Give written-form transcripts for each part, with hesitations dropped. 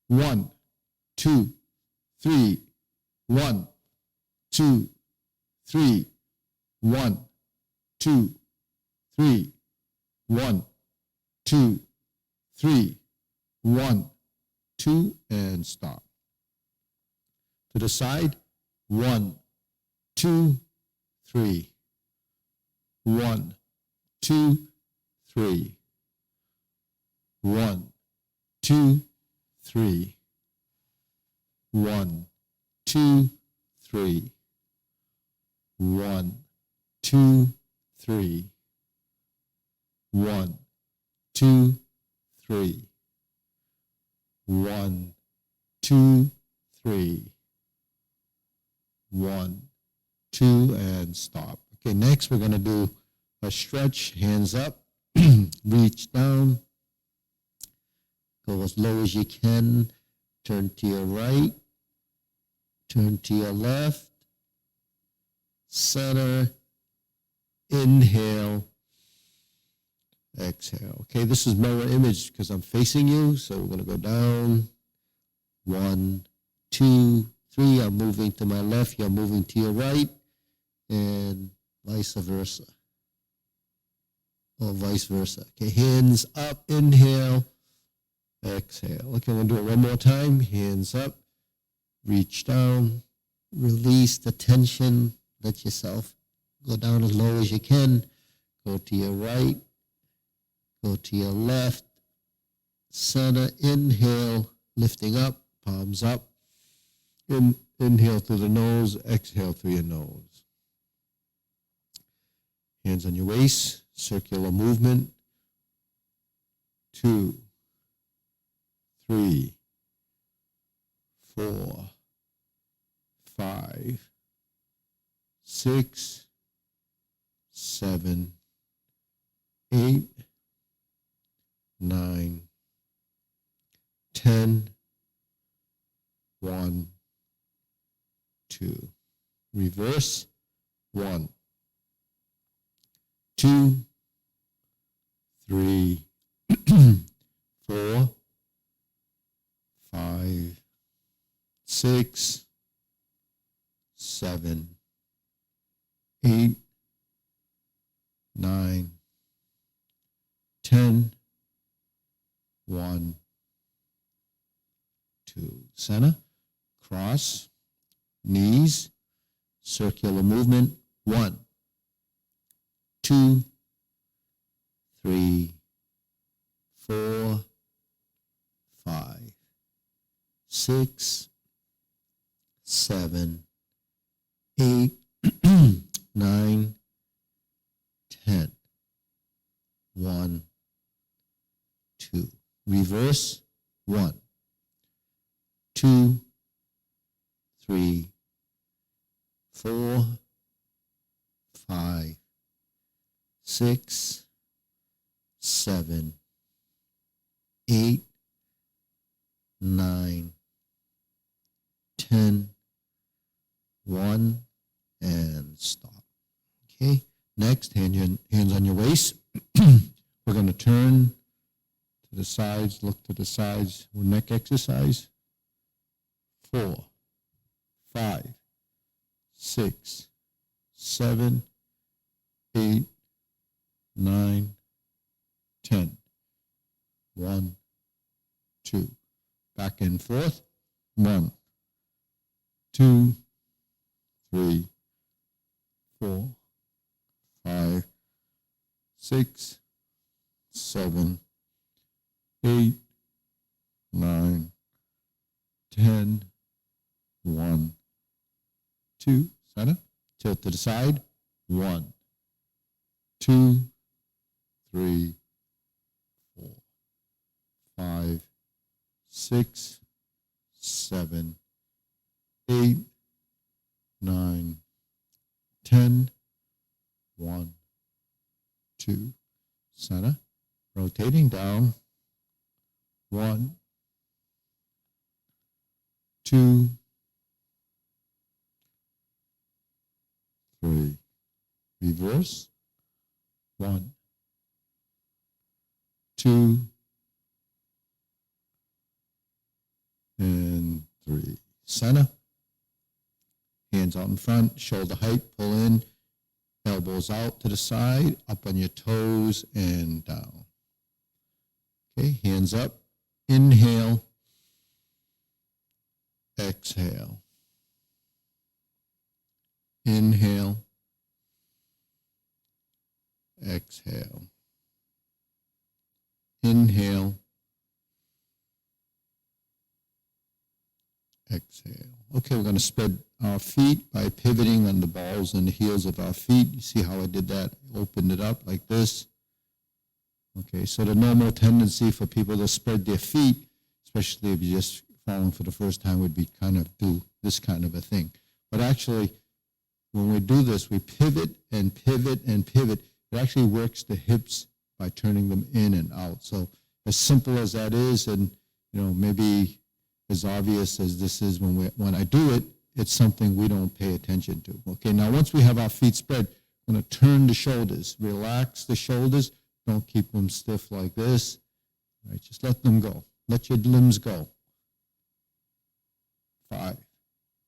1, 2, 3, 1, 2, 3, 1, 2, 3, 1, 2, 3, 1, 2, and stop. To the side, 1, 2, 3, 1, 2, 3, 1, 2, 3, 1, 2, 3, 1, 2, 3, 1, 2, 3, 1, 2, 3, 1, 2, and stop. Okay, next we're going to do a stretch, hands up, reach down, go as low as you can, turn to your right, turn to your left, center, inhale, exhale. Okay, this is mirror image because I'm facing you, so we're going to go down, 1, 2, 3, I'm moving to my left, you're moving to your right, and vice versa. Or vice versa. Okay, hands up, inhale, exhale. Okay, we'll do it one more time. Hands up, reach down, release the tension, let yourself go down as low as you can. Go to your right, go to your left, center, inhale, lifting up, palms up. Inhale through the nose, exhale through your nose. Hands on your waist, circular movement. 2, 3, 4, 5, 6, 7, 8, 9, 10, 1, 2. Reverse. 1, 2, 3, 4, 5, 6, 7, 8, 9, 10, 1, 2. Center, cross, knees, circular movement. 1, 2, 3, 4, 5, 6, 7, 8, 9, 10. 1, 2. Reverse. 1, 2, 3, 4, 5, 6, 7, 8, 9, 10, 1, and stop. Okay, next, hands on your waist. We're going to turn to the sides, look to the sides, neck exercise. 4, 5, 6, 7, 8, 9, 10. 1, 2. Back and forth. 1, 2, 3, 4, 5, 6, 7, 8, 9, 10. 1, 2. Center. Tilt to the side. 1, 2, 3, 4, 5, 6, 7, 8, 9, 10. 1, 2. Center. Rotating down. 1, 2, 3. Reverse. 1, 2, center. Hands out in front, shoulder height, pull in, elbows out to the side, up on your toes and down. Okay, hands up, inhale, exhale. Inhale, exhale. Inhale, exhale. Okay, we're going to spread our feet by pivoting on the balls and the heels of our feet. You see how I did that? Opened it up like this. Okay, so the normal tendency for people to spread their feet, especially if you're just falling for the first time, would be kind of do this kind of a thing. But actually, when we do this, we pivot and pivot and pivot. It actually works the hips by turning them in and out. So as simple as that is, and maybe as obvious as this is when I do it, it's something we don't pay attention to. Okay, now once we have our feet spread, we're going to turn the shoulders. Relax the shoulders. Don't keep them stiff like this. All right, just let them go. Let your limbs go. 5,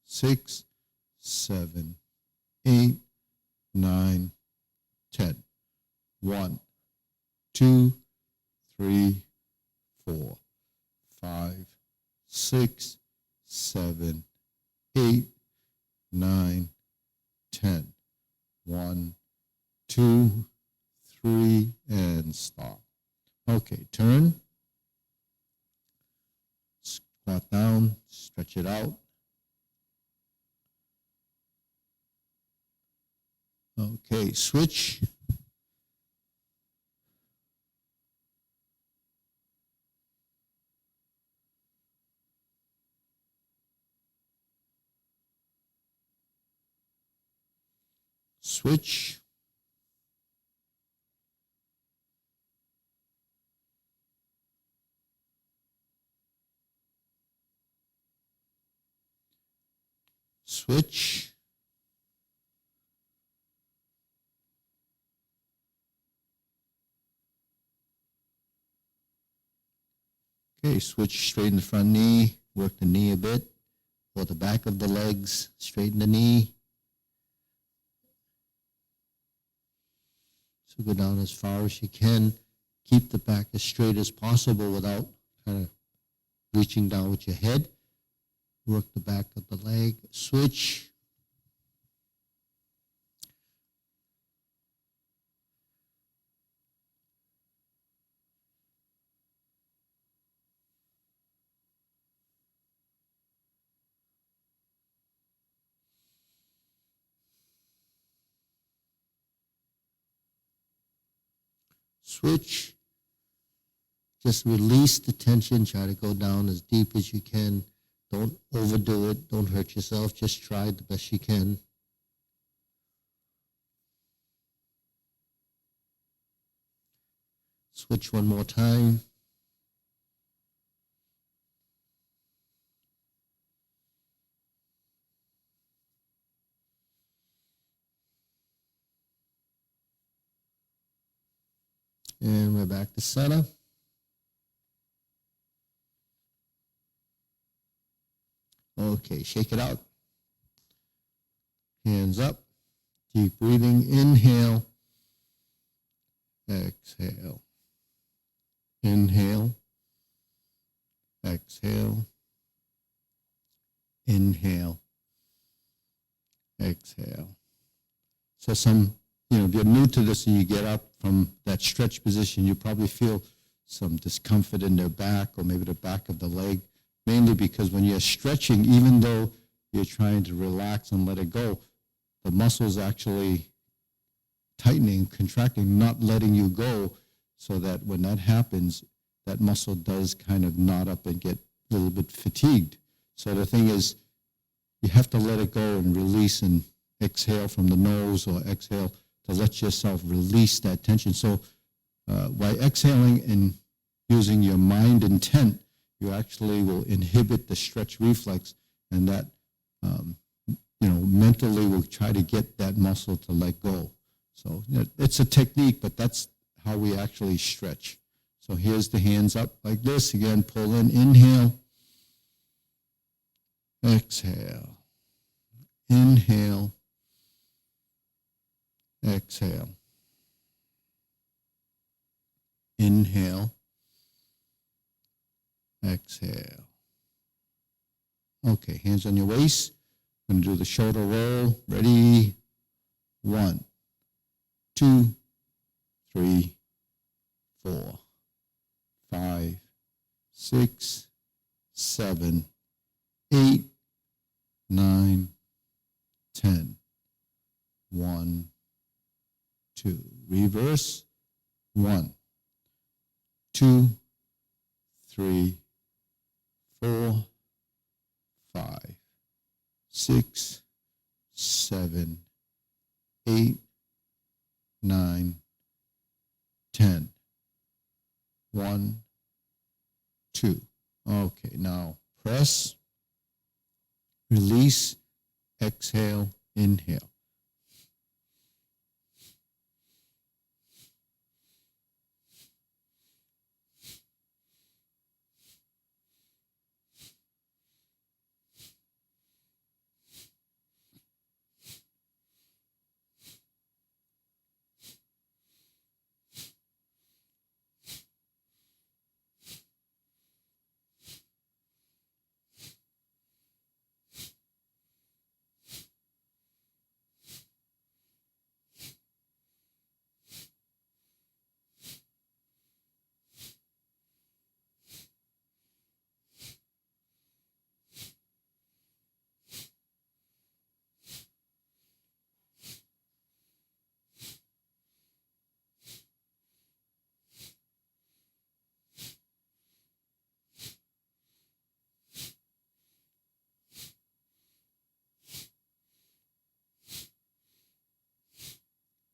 6, 7, 8, 9, 10. 1, 2, 3, 4, 5, 6, 7, 8, 9, 10. 1, 2, 3, and stop. Okay, turn. Squat down, stretch it out. Okay, switch. Switch. Switch. Okay, switch, straighten the front knee, work the knee a bit, or the back of the legs, straighten the knee. So go down as far as you can. Keep the back as straight as possible without kind of reaching down with your head. Work the back of the leg, switch. Switch. Just release the tension. Try to go down as deep as you can. Don't overdo it. Don't hurt yourself. Just try the best you can. Switch one more time. And we're back to center. Okay, shake it out. Hands up. Deep breathing. Inhale. Exhale. Inhale. Exhale. Inhale. Exhale. So if you're new to this and you get up from that stretch position, you probably feel some discomfort in their back or maybe the back of the leg, mainly because when you're stretching, even though you're trying to relax and let it go, the muscles actually tightening, contracting, not letting you go, so that when that happens, that muscle does kind of knot up and get a little bit fatigued. So the thing is, you have to let it go and release and exhale from the nose or exhale to let yourself release that tension. So by exhaling and using your mind intent, you actually will inhibit the stretch reflex, and that mentally will try to get that muscle to let go. So it's a technique, but that's how we actually stretch. So here's the hands up like this. Again, pull in, inhale, exhale, inhale, exhale, inhale, exhale. Okay, hands on your waist. I'm going to do the shoulder roll. Ready? 1, 2, 3, 4, 5, 6, 7, 8, 9, 10. 1, 2. Reverse. 1, 2, 3, 4, 5, 6, 7, 8, 9, 10. 1, 2. Okay, now press, release, exhale, inhale.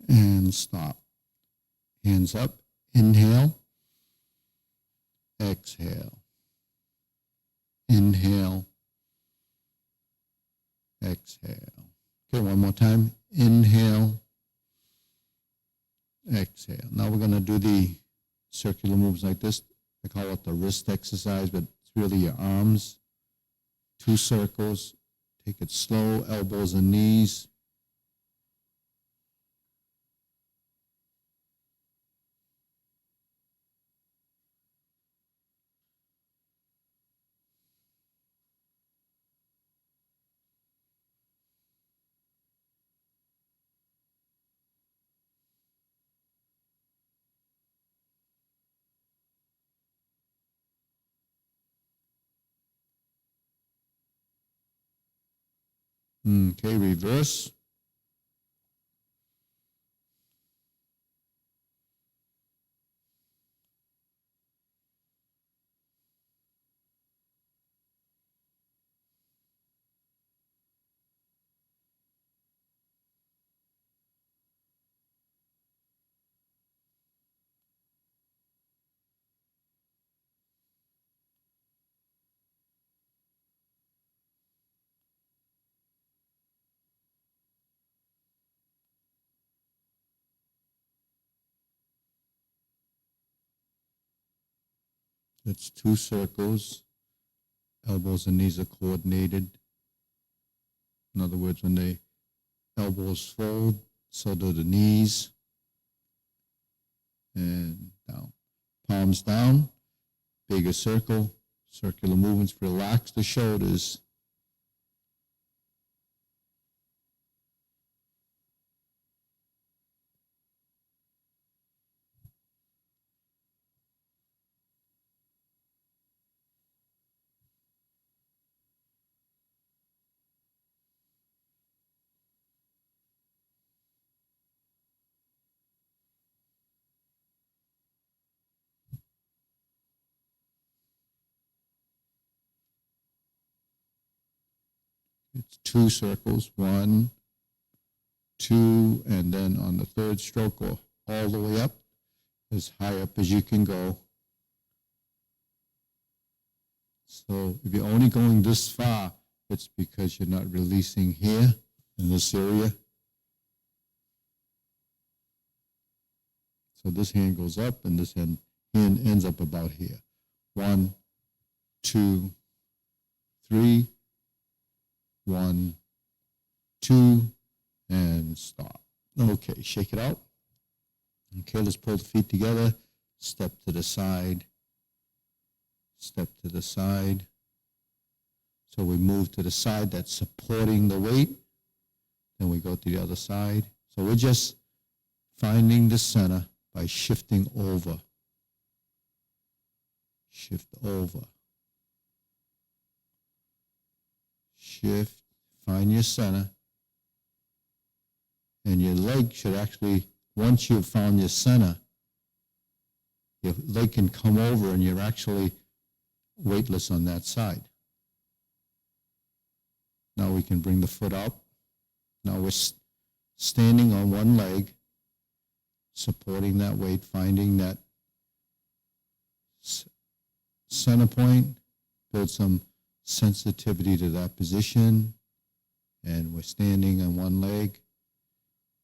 And stop. Hands up. Inhale. Exhale. Inhale. Exhale. Okay, one more time. Inhale. Exhale. Now we're going to do the circular moves like this. I call it the wrist exercise, but it's really your arms. 2 circles. Take it slow, elbows and knees. Okay, reverse. It's 2 circles. Elbows and knees are coordinated. In other words, when the elbows fold, so do the knees. And down. Palms down. Bigger circle. Circular movements. Relax the shoulders. It's 2 circles. 1, 2, and then on the third stroke, go all the way up, as high up as you can go. So if you're only going this far, it's because you're not releasing here in this area. So this hand goes up and this hand ends up about here. 1, 2, 3, 1, 2, and stop. Okay, shake it out. Okay, let's pull the feet together. Step to the side. Step to the side. So we move to the side that's supporting the weight. Then we go to the other side. So we're just finding the center by shifting over. Shift over. Shift, find your center. And your leg should actually, once you've found your center, your leg can come over and you're actually weightless on that side. Now we can bring the foot up. Now we're standing on one leg, supporting that weight, finding that center point, build some sensitivity to that position, and we're standing on one leg.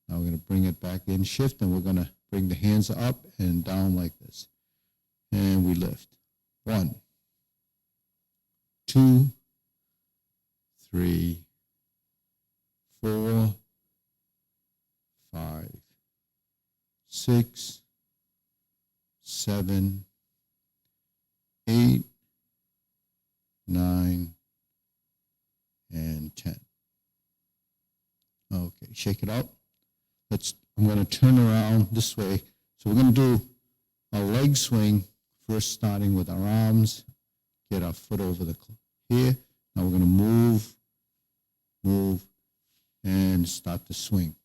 Now we're going to bring it back in, shift, and we're going to bring the hands up and down like this. And we lift. 1, 2, 3, 4, 5, 6, 7, 8, 9, and 10. Okay, shake it out. I'm going to turn around this way. So we're going to do a leg swing, first starting with our arms, get our foot over here. Now we're going to move, and start to swing.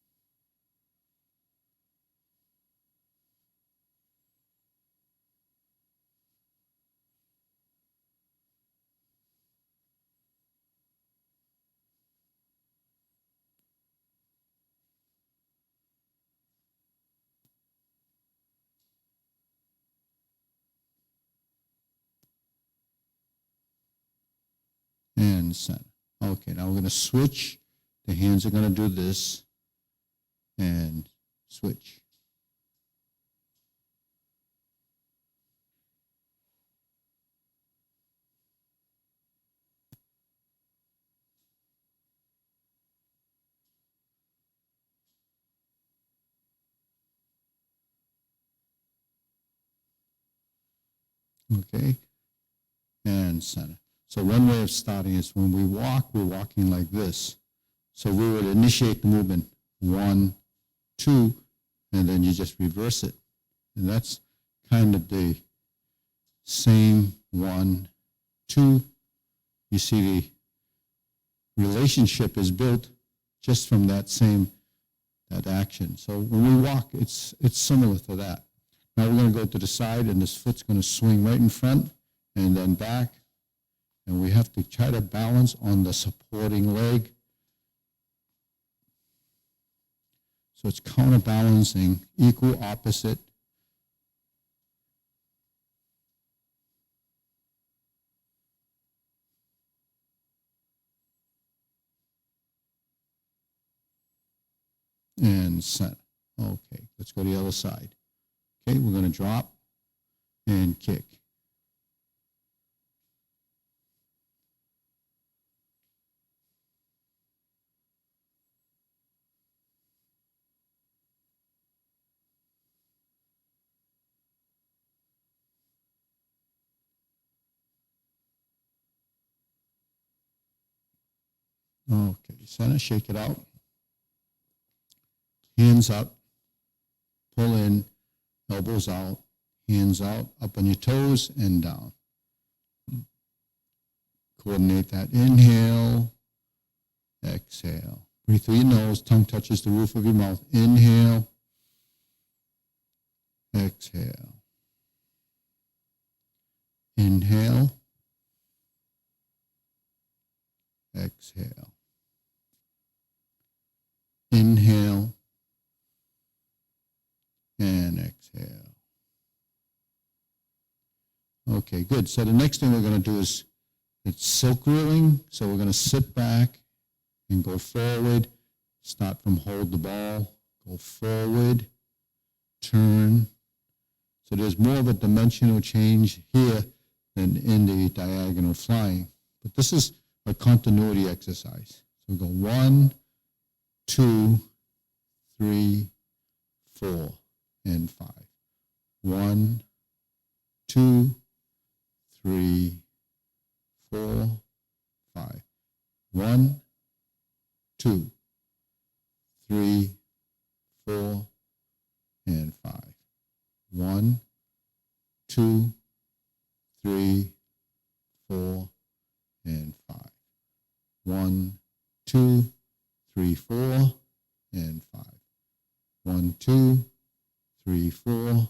And center. Okay, now we're going to switch. The hands are going to do this and switch. Okay, and center. So one way of starting is when we walk, we're walking like this. So we would initiate the movement, 1, 2, and then you just reverse it. And that's kind of the same 1, 2. You see the relationship is built just from that action. So when we walk, it's similar to that. Now we're going to go to the side, and this foot's going to swing right in front and then back. And we have to try to balance on the supporting leg. So it's counterbalancing, equal opposite. And center. Okay, let's go to the other side. Okay, we're going to drop and kick. Okay, center, shake it out. Hands up, pull in, elbows out, hands out, up on your toes and down. Coordinate that. Inhale, exhale. Breathe through your nose, tongue touches the roof of your mouth. Inhale, exhale. Inhale, exhale. Inhale and exhale. Okay, good. So the next thing we're going to do is it's silk reeling. So we're going to sit back and go forward. Start from hold the ball. Go forward. Turn. So there's more of a dimensional change here than in the diagonal flying. But this is a continuity exercise. So we go 1, 2, 3, 4, and 5. 1, 2, 3, 4, 5. 1, 2, 3, 4, and 5. 1, 2, 3, 4, and 5. 1, 2, 3, 4, and 5. 1, 2, 3, 4,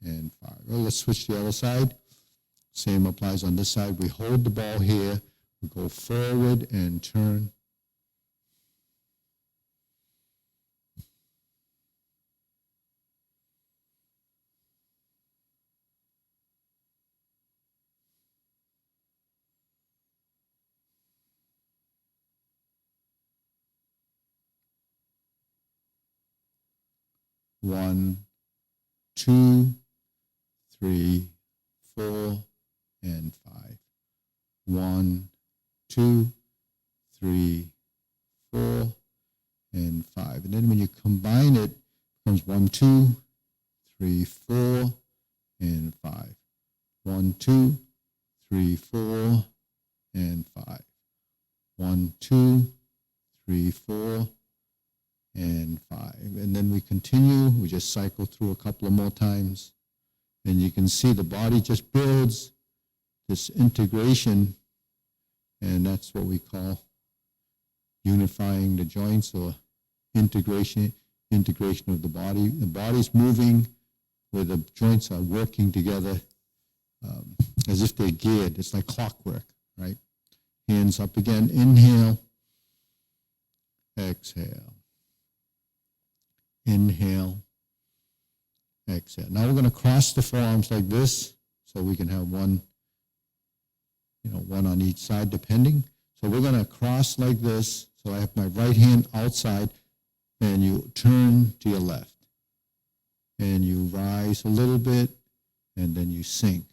and 5. Well, let's switch to the other side. Same applies on this side. We hold the ball here. We go forward and turn. One, 2, 3, 4, and 5. 1, 2, 3, 4, and 5. And then when you combine it, it becomes 1, 2, 3, 4, and 5. 1, 2, 3, 4, and 5. 1, 2, 3, 4, and 5. And then we continue. We just cycle through a couple of more times. And you can see the body just builds this integration, and that's what we call unifying the joints, or integration of the body. The body's moving where the joints are working together as if they're geared. It's like clockwork, right? Hands up again. Inhale. Exhale. Inhale. Exhale. Now we're going to cross the forearms like this, so we can have one on each side depending. So we're going to cross like this. So I have my right hand outside, and you turn to your left. And you rise a little bit, and then you sink.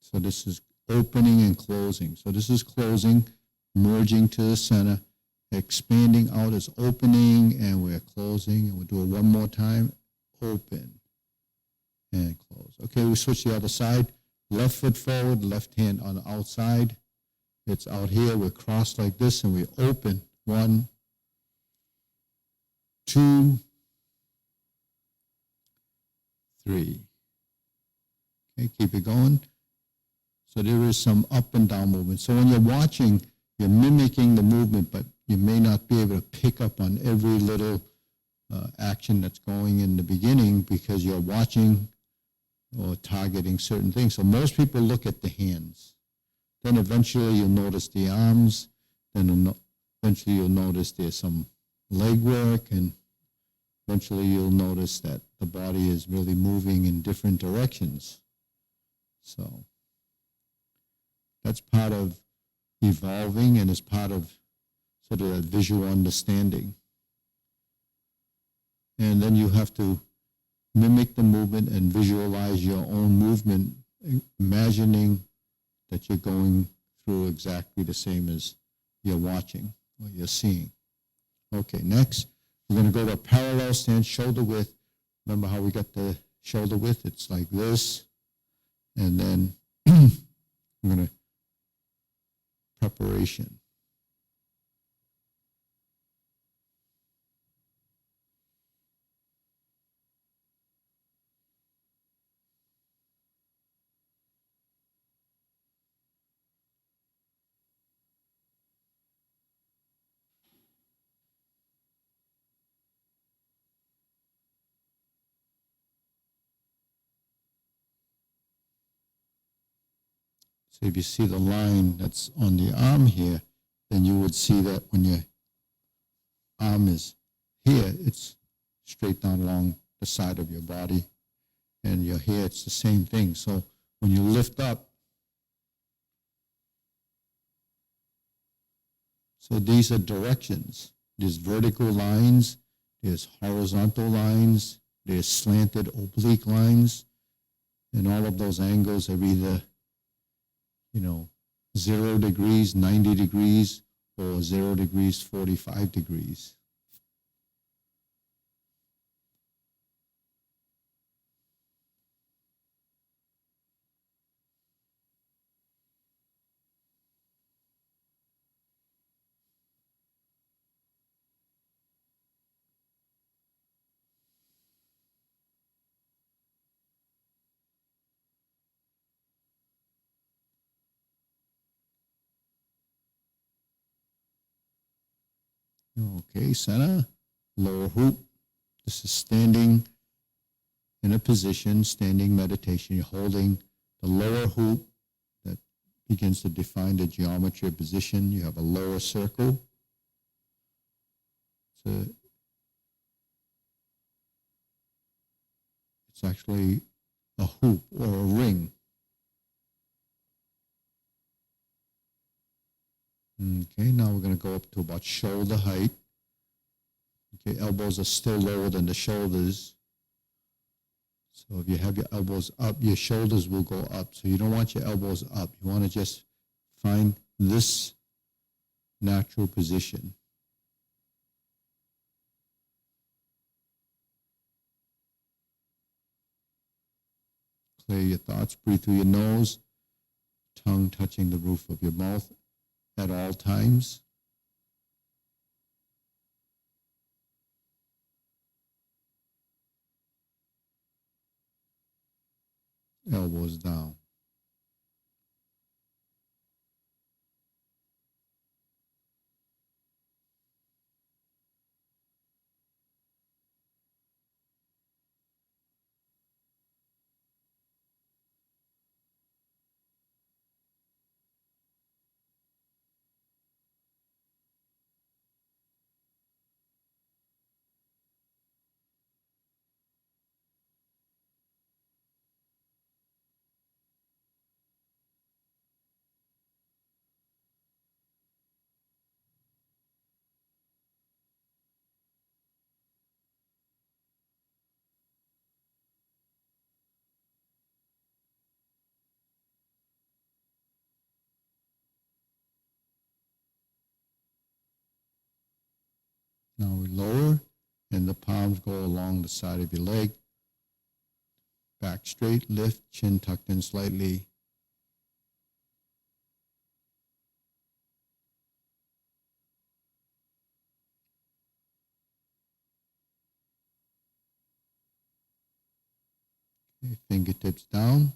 So this is opening and closing. So this is closing, merging to the center, expanding out as opening, and we're closing. And we'll do it one more time. Open and close. Okay, we switch to the other side. Left foot forward, left hand on the outside. It's out here. We're crossed like this, and we open. 1, 2, 3. Okay, keep it going. So there is some up and down movement. So when you're watching, you're mimicking the movement, but you may not be able to pick up on every little action that's going in the beginning because you're watching or targeting certain things. So most people look at the hands. Then eventually you'll notice the arms. Then eventually you'll notice there's some leg work, and eventually you'll notice that the body is really moving in different directions. So that's part of evolving, and is part of sort of that visual understanding. And then you have to mimic the movement and visualize your own movement, imagining that you're going through exactly the same as you're watching or you're seeing. Okay, next, we're going to go to a parallel stance, shoulder width. Remember how we got the shoulder width? It's like this. And then I'm going to preparation. So if you see the line that's on the arm here, then you would see that when your arm is here, it's straight down along the side of your body. And your hair, it's the same thing. So when you lift up, so these are directions. There's vertical lines, there's horizontal lines, there's slanted oblique lines, and all of those angles are either, 0 degrees, 90 degrees, or 0 degrees, 45 degrees. Okay, center, lower hoop. This is standing in a position, standing meditation. You're holding the lower hoop that begins to define the geometry of position. You have a lower circle. It's actually a hoop or a ring. Okay, now we're going to go up to about shoulder height. Okay, elbows are still lower than the shoulders. So if you have your elbows up, your shoulders will go up. So you don't want your elbows up. You want to just find this natural position. Clear your thoughts. Breathe through your nose, tongue touching the roof of your mouth at all times. Elbows down. Now we lower, and the palms go along the side of your leg. Back straight, lift, chin tucked in slightly. Okay, fingertips down.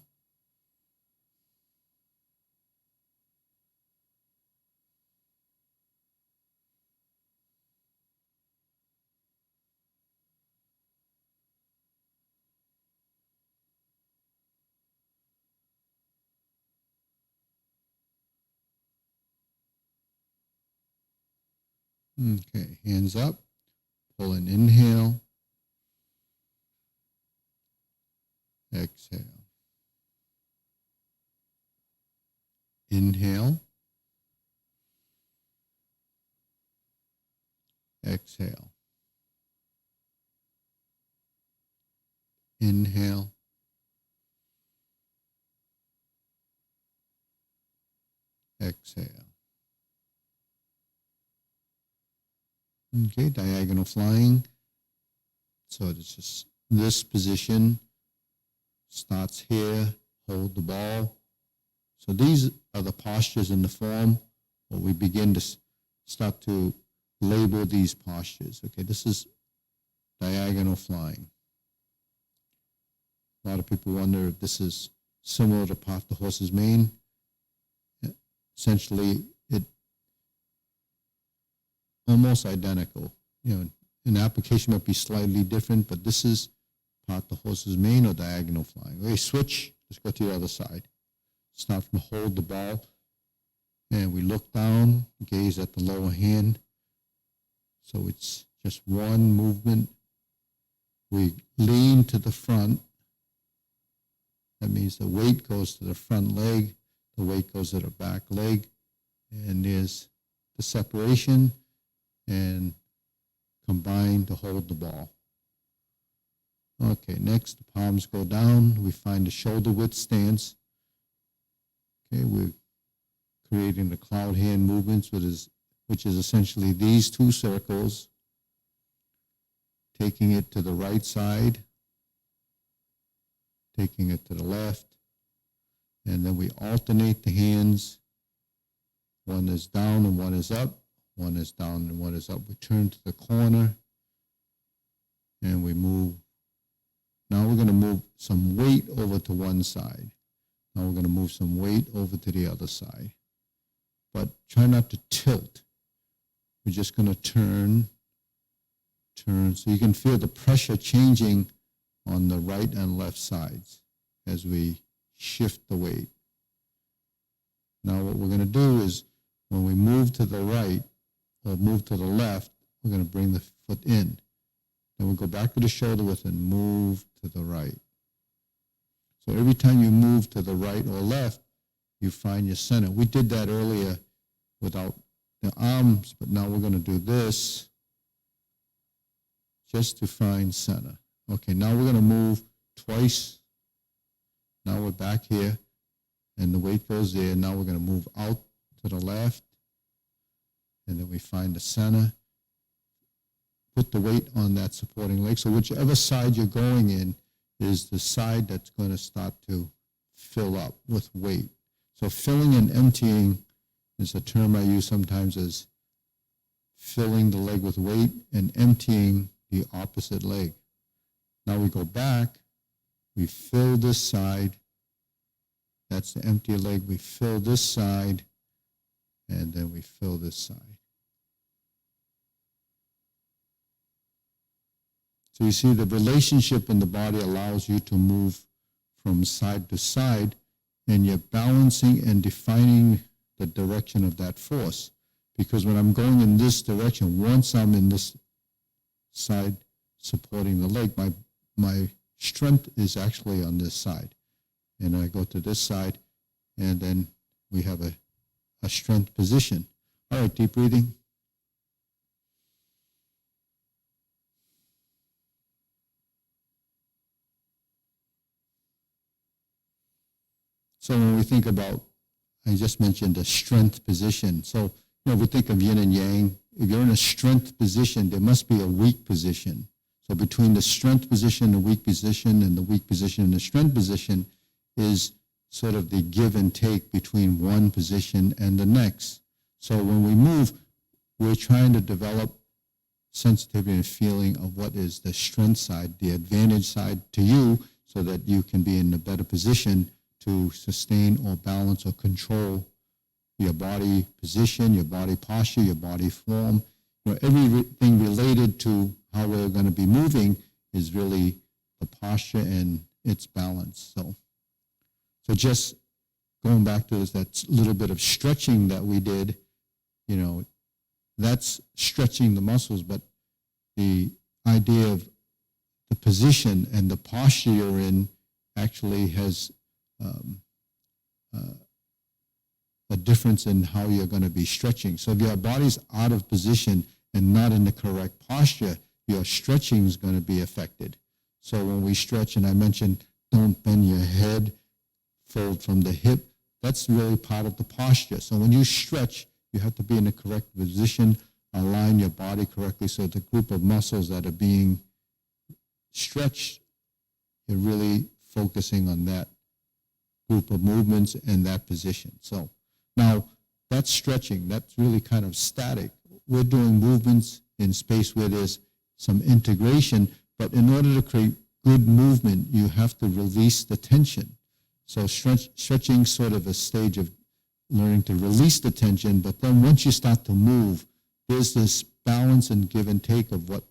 Okay, hands up. Pull an inhale. Exhale. Inhale. Exhale. Inhale. Exhale. Okay, diagonal flying. So it's just this position starts here, hold the ball. So these are the postures in the form where we begin to start to label these postures. Okay, this is diagonal flying. A lot of people wonder if this is similar to Path the Horse's Mane. Essentially, it almost identical. An application might be slightly different, but this is Path the Horse's Mane or diagonal flying. Okay, switch. Let's go to the other side. Start from hold the ball, and we look down, gaze at the lower hand. So it's just one movement we lean to the front. That means the weight goes to the front leg, the weight goes to the back leg, and there's the separation, and combine to hold the ball. Okay, next, the palms go down. We find the shoulder width stance. Okay, we're creating the cloud hand movements, which is essentially these two circles, taking it to the right side, taking it to the left, and then we alternate the hands. One is down and one is up. One is down and one is up. We turn to the corner, and we move. Now we're going to move some weight over to one side. Now we're going to move some weight over to the other side. But try not to tilt. We're just going to turn, so you can feel the pressure changing on the right and left sides as we shift the weight. Now what we're going to do is when we move to the right or move to the left, we're going to bring the foot in. Then we go back to the shoulder width and move to the right. So every time you move to the right or left, you find your center. We did that earlier without the arms, but now we're going to do this just to find center. Okay, now we're going to move twice. Now we're back here, and the weight goes there. Now we're going to move out to the left, and then we find the center. Put the weight on that supporting leg. So whichever side you're going in is the side that's going to start to fill up with weight. So filling and emptying is a term I use sometimes as filling the leg with weight and emptying the opposite leg. Now we go back, we fill this side, that's the empty leg, we fill this side, and then we fill this side. So you see the relationship in the body allows you to move from side to side, and you're balancing and defining the direction of that force. Because when I'm going in this direction, once I'm in this side supporting the leg, my strength is actually on this side. And I go to this side, and then we have a strength position. All right, deep breathing. So when we think about, I just mentioned the strength position. So, we think of yin and yang. If you're in a strength position, there must be a weak position. So between the strength position, the weak position, and the weak position and the strength position is sort of the give and take between one position and the next. So when we move, we're trying to develop sensitivity and feeling of what is the strength side, the advantage side to you, so that you can be in a better position to sustain or balance or control your body position, your body posture, your body form. Everything related to how we're going to be moving is really the posture and its balance. So just going back to that little bit of stretching that we did, that's stretching the muscles, but the idea of the position and the posture you're in actually has a difference in how you're going to be stretching. So if your body's out of position and not in the correct posture, your stretching is going to be affected. So when we stretch, and I mentioned don't bend your head, fold from the hip, that's really part of the posture. So when you stretch, you have to be in the correct position, align your body correctly so the group of muscles that are being stretched, you're really focusing on that group of movements and that position. So now that's stretching. That's really kind of static. We're doing movements in space where there's some integration, but in order to create good movement, you have to release the tension. So stretching sort of a stage of learning to release the tension, but then once you start to move, there's this balance and give and take of what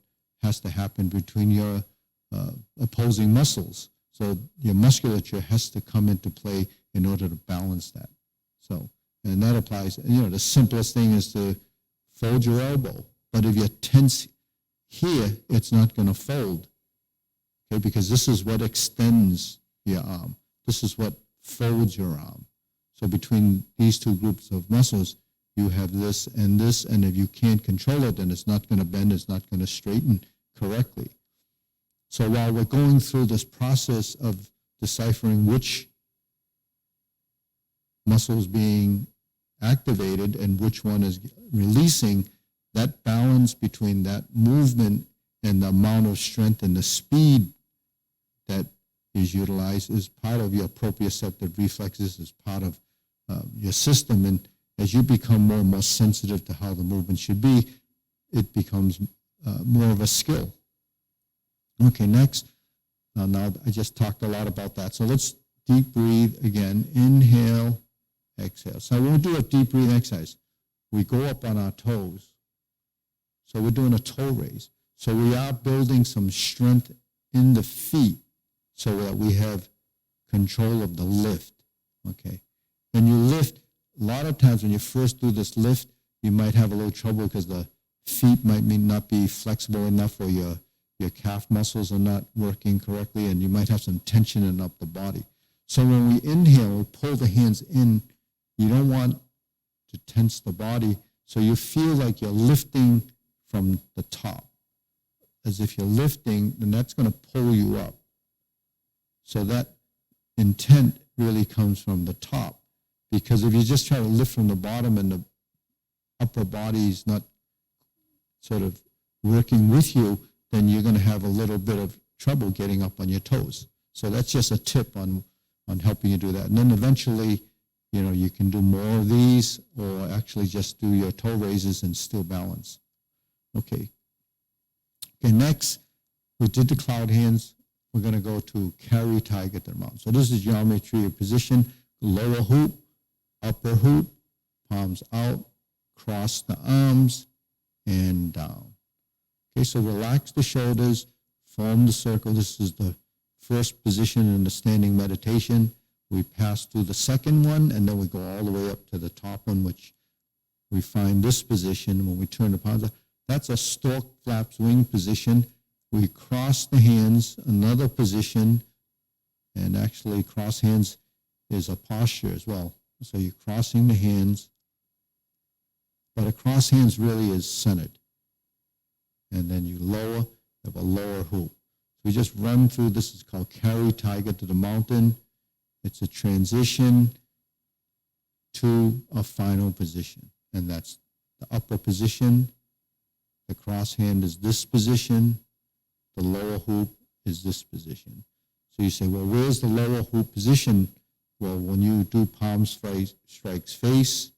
has to happen between your opposing muscles. So your musculature has to come into play in order to balance that. So, and that applies, the simplest thing is to fold your elbow. But if you're tense here, it's not going to fold. Okay, because this is what extends your arm. This is what folds your arm. So between these two groups of muscles, you have this, and if you can't control it, then it's not going to bend, it's not going to straighten correctly. So while we're going through this process of deciphering which muscle is being activated and which one is releasing, that balance between that movement and the amount of strength and the speed that is utilized is part of your proprioceptive reflexes, is part of your system. And as you become more and more sensitive to how the movement should be, it becomes more of a skill. Okay, next. Now I just talked a lot about that. So let's deep breathe again. Inhale, exhale. So when we do a deep breathing exercise, we go up on our toes. So we're doing a toe raise. So we are building some strength in the feet so that we have control of the lift. Okay. And you lift, a lot of times when you first do this lift, you might have a little trouble because the feet might not be flexible enough, or your calf muscles are not working correctly, and you might have some tension in up the body. So when we inhale, we pull the hands in. You don't want to tense the body, so you feel like you're lifting from the top. As if you're lifting, then that's going to pull you up. So that intent really comes from the top, because if you just try to lift from the bottom and the upper body is not sort of working with you, then you're going to have a little bit of trouble getting up on your toes. So that's just a tip on helping you do that. And then eventually, you can do more of these, or actually just do your toe raises and still balance. Okay, next, we did the cloud hands. We're going to go to carry tiger to the mountain. So this is geometry of position: lower hoop, upper hoop, palms out, cross the arms, and down. Okay, so relax the shoulders, form the circle. This is the first position in the standing meditation. We pass through the second one, and then we go all the way up to the top one, which we find this position when we turn the palms out. That's a stork flaps wing position. We cross the hands, another position, and actually cross hands is a posture as well. So you're crossing the hands, but a cross hands really is centered. And then you lower, you have a lower hoop. So we just run through, this is called carry tiger to the mountain. It's a transition to a final position. And that's the upper position. The cross hand is this position. The lower hoop is this position. So you say, well, where's the lower hoop position? Well, when you do palm strikes face,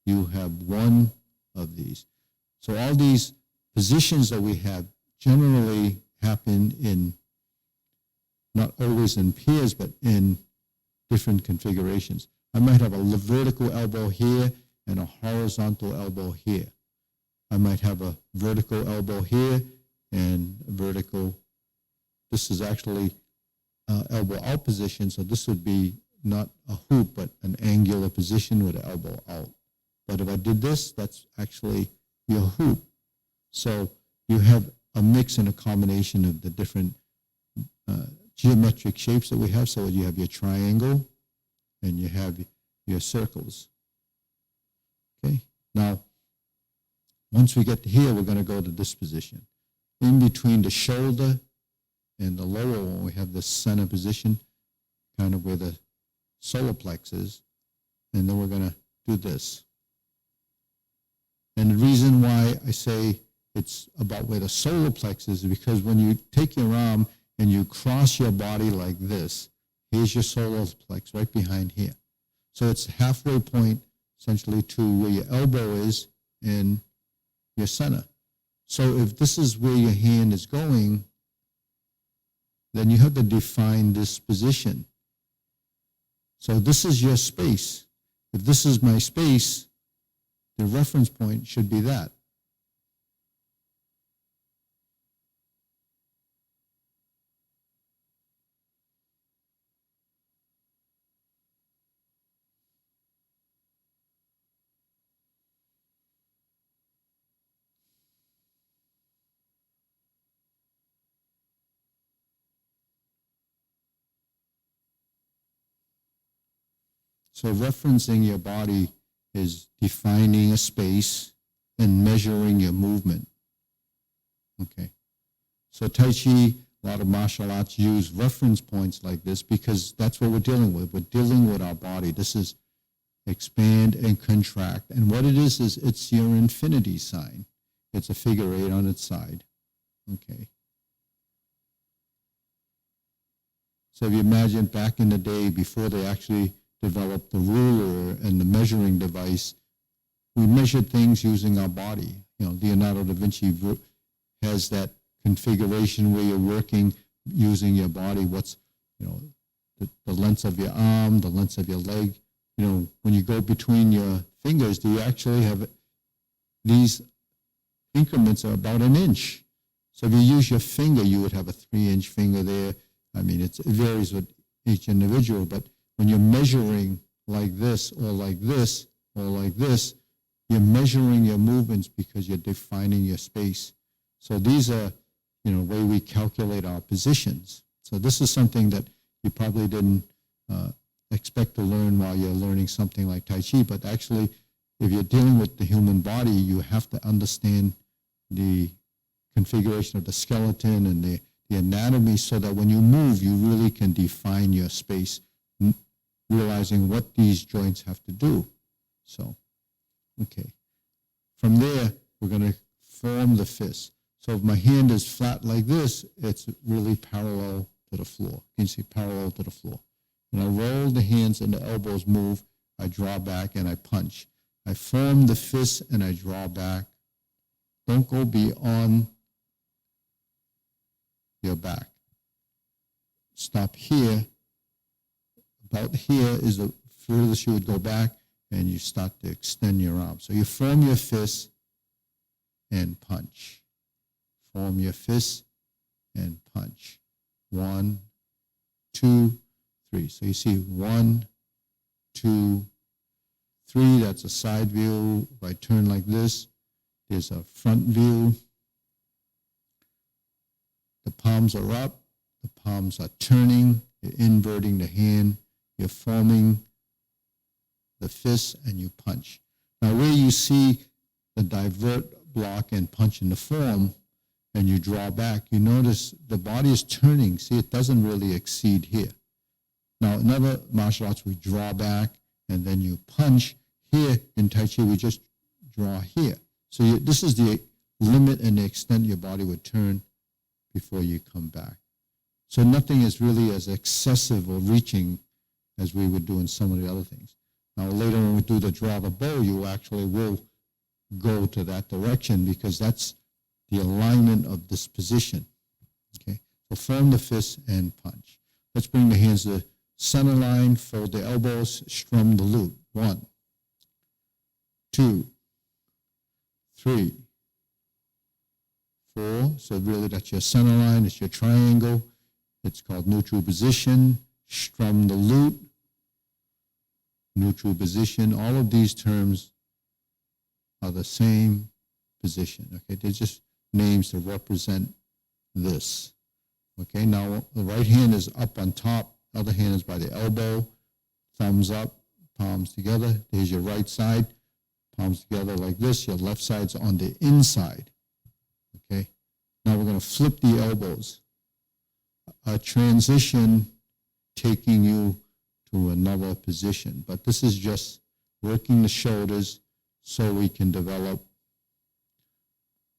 you have one of these. So all these positions that we have generally happen in, not always in pairs, but in different configurations. I might have a vertical elbow here and a horizontal elbow here. I might have a vertical elbow here and a vertical. This is actually elbow out position, so this would be not a hoop, but an angular position with an elbow out. But if I did this, that's actually your hoop. So you have a mix and a combination of the different geometric shapes that we have. So you have your triangle and you have your circles. Okay, now once we get to here, we're going to go to this position. In between the shoulder and the lower one, we have the center position, kind of where the solar plex is, and then we're going to do this. And the reason why I say it's about where the solar plex is because when you take your arm and you cross your body like this, here's your solar plex right behind here. So it's halfway point essentially to where your elbow is and your center. So if this is where your hand is going, then you have to define this position. So this is your space. If this is my space, the reference point should be that. So referencing your body is defining a space and measuring your movement. Okay. So Tai Chi, a lot of martial arts use reference points like this because that's what we're dealing with. We're dealing with our body. This is expand and contract. And what it is it's your infinity sign. It's a figure 8 on its side. Okay. So if you imagine back in the day before they actually developed the ruler and the measuring device, we measured things using our body. Leonardo da Vinci has that configuration where you're working using your body. What's, the length of your arm, the length of your leg. When you go between your fingers, do you actually have these increments are about an inch? So if you use your finger, you would have a 3-inch finger there. I mean, it varies with each individual, but when you're measuring like this or like this or like this, you're measuring your movements because you're defining your space. So these are, way we calculate our positions. So this is something that you probably didn't expect to learn while you're learning something like Tai Chi, but actually, if you're dealing with the human body, you have to understand the configuration of the skeleton and the anatomy so that when you move, you really can define your space, realizing what these joints have to do. So, okay. From there, we're going to form the fist. So if my hand is flat like this, it's really parallel to the floor. You can see parallel to the floor. When I roll the hands and the elbows move, I draw back and I punch. I form the fist and I draw back. Don't go beyond your back. Stop here. About here is the furthest you would go back, and you start to extend your arm. So you form your fist and punch. Form your fist and punch. 1, 2, 3. So you see 1, 2, 3. That's a side view. If I turn like this, there's a front view. The palms are up. The palms are turning. You're inverting the hand. You're forming the fist and you punch. Now where you see the divert, block, and punch in the form, and you draw back, you notice the body is turning. See, it doesn't really exceed here. Now, in other martial arts, we draw back and then you punch. Here in Tai Chi, we just draw here. So this is the limit and the extent your body would turn before you come back. So nothing is really as excessive or reaching as we would do in some of the other things. Now, later when we do the draw the bow, you actually will go to that direction because that's the alignment of this position. Okay, so form the fist and punch. Let's bring the hands to the center line, fold the elbows, strum the loop. 1, 2, 3, 4. So really that's your center line, it's your triangle. It's called neutral position. Strum the loop, neutral position. All of these terms are the same position. Okay, they're just names to represent this. Okay, now the right hand is up on top, other hand is by the elbow, thumbs up, palms together. There's your right side, palms together like this. Your left side's on the inside. Okay, now we're going to flip the elbows. A transition taking you to another position. But this is just working the shoulders so we can develop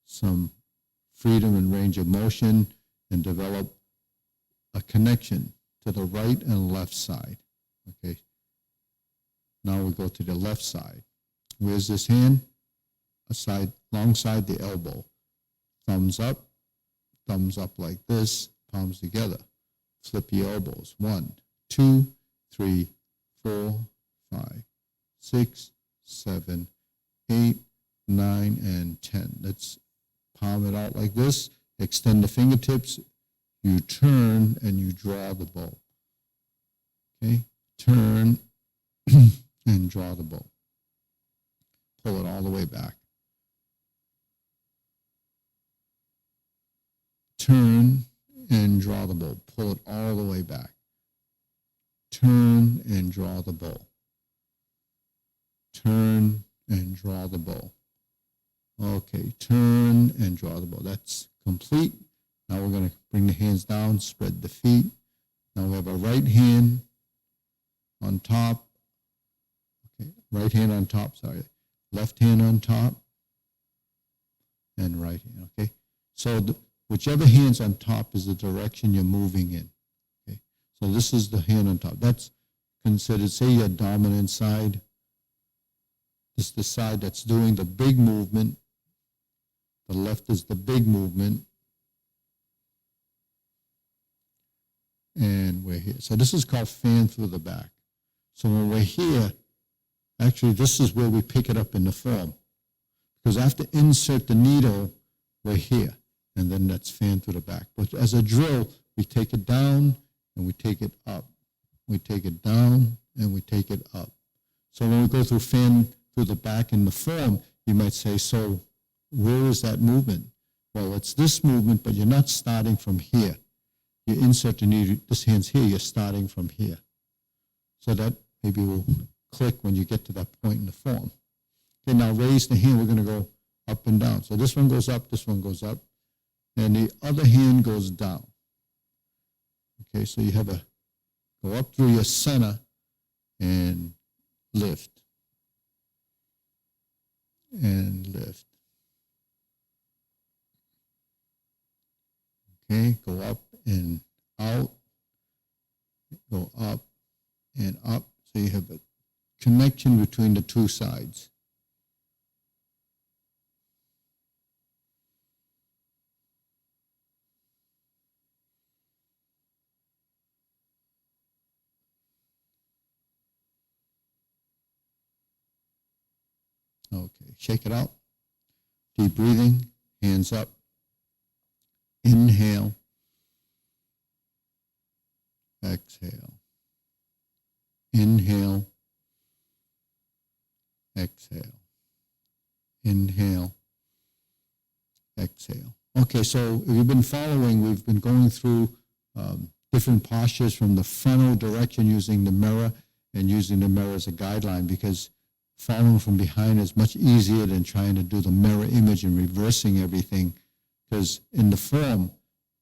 some freedom and range of motion and develop a connection to the right and left side. Okay. Now we go to the left side. Where's this hand? Alongside the elbow. Thumbs up like this, palms together. Flip your elbows. 1, 2, 3, 4, 5, 6, 7, 8, 9, and 10. Let's palm it out like this. Extend the fingertips. You turn and you draw the bow. Okay? Turn and draw the bow. Pull it all the way back. Turn and draw the bow. Pull it all the way back. Turn and draw the bow. turn, and draw the bow. Okay, turn and draw the bow. That's complete. Now we're going to bring the hands down, spread the feet. Now we have a right hand on top. Okay, right hand on top, sorry. Left hand on top and right hand, okay? So whichever hand's on top is the direction you're moving in, okay? So this is the hand on top. That's considered, say, your dominant side. This is the side that's doing the big movement. The left is the big movement. And we're here. So this is called fan through the back. So when we're here, actually this is where we pick it up in the form. Because after insert the needle, we're here. And then that's fan through the back. But as a drill, we take it down and we take it up. We take it down and we take it up. So when we go through fan through the back in the form, you might say, so where is that movement? Well, it's this movement, but you're not starting from here. You insert the needle, this hand's here, you're starting from here. So that maybe will click when you get to that point in the form. Okay, now raise the hand, we're going to go up and down. So this one goes up, and the other hand goes down. Okay, so you have a go up through your center and lift. And lift. Okay, go up and out, go up and up. So you have a connection between the two sides. Okay, shake it out. Deep breathing, hands up. Inhale. Exhale. Inhale. Exhale. Inhale. Exhale. Okay, so if you've been following, we've been going through different postures from the frontal direction using the mirror and using the mirror as a guideline, because following from behind is much easier than trying to do the mirror image and reversing everything. Because in the form,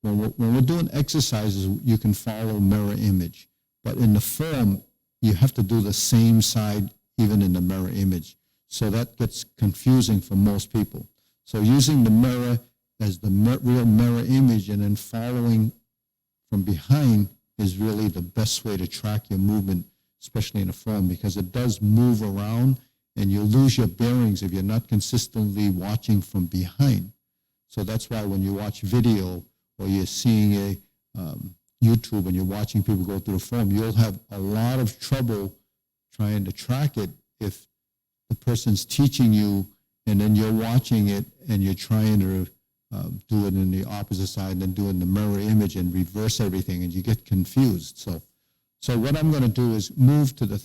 when we're doing exercises, you can follow mirror image. But in the form, you have to do the same side even in the mirror image. So that gets confusing for most people. So using the mirror as the real mirror image and then following from behind is really the best way to track your movement, especially in a form, because it does move around and you lose your bearings if you're not consistently watching from behind. So that's why when you watch video or you're seeing a YouTube and you're watching people go through the form, you'll have a lot of trouble trying to track it if the person's teaching you and then you're watching it and you're trying to do it in the opposite side and then do it in the mirror image and reverse everything, and you get confused. So what I'm going to do is move to the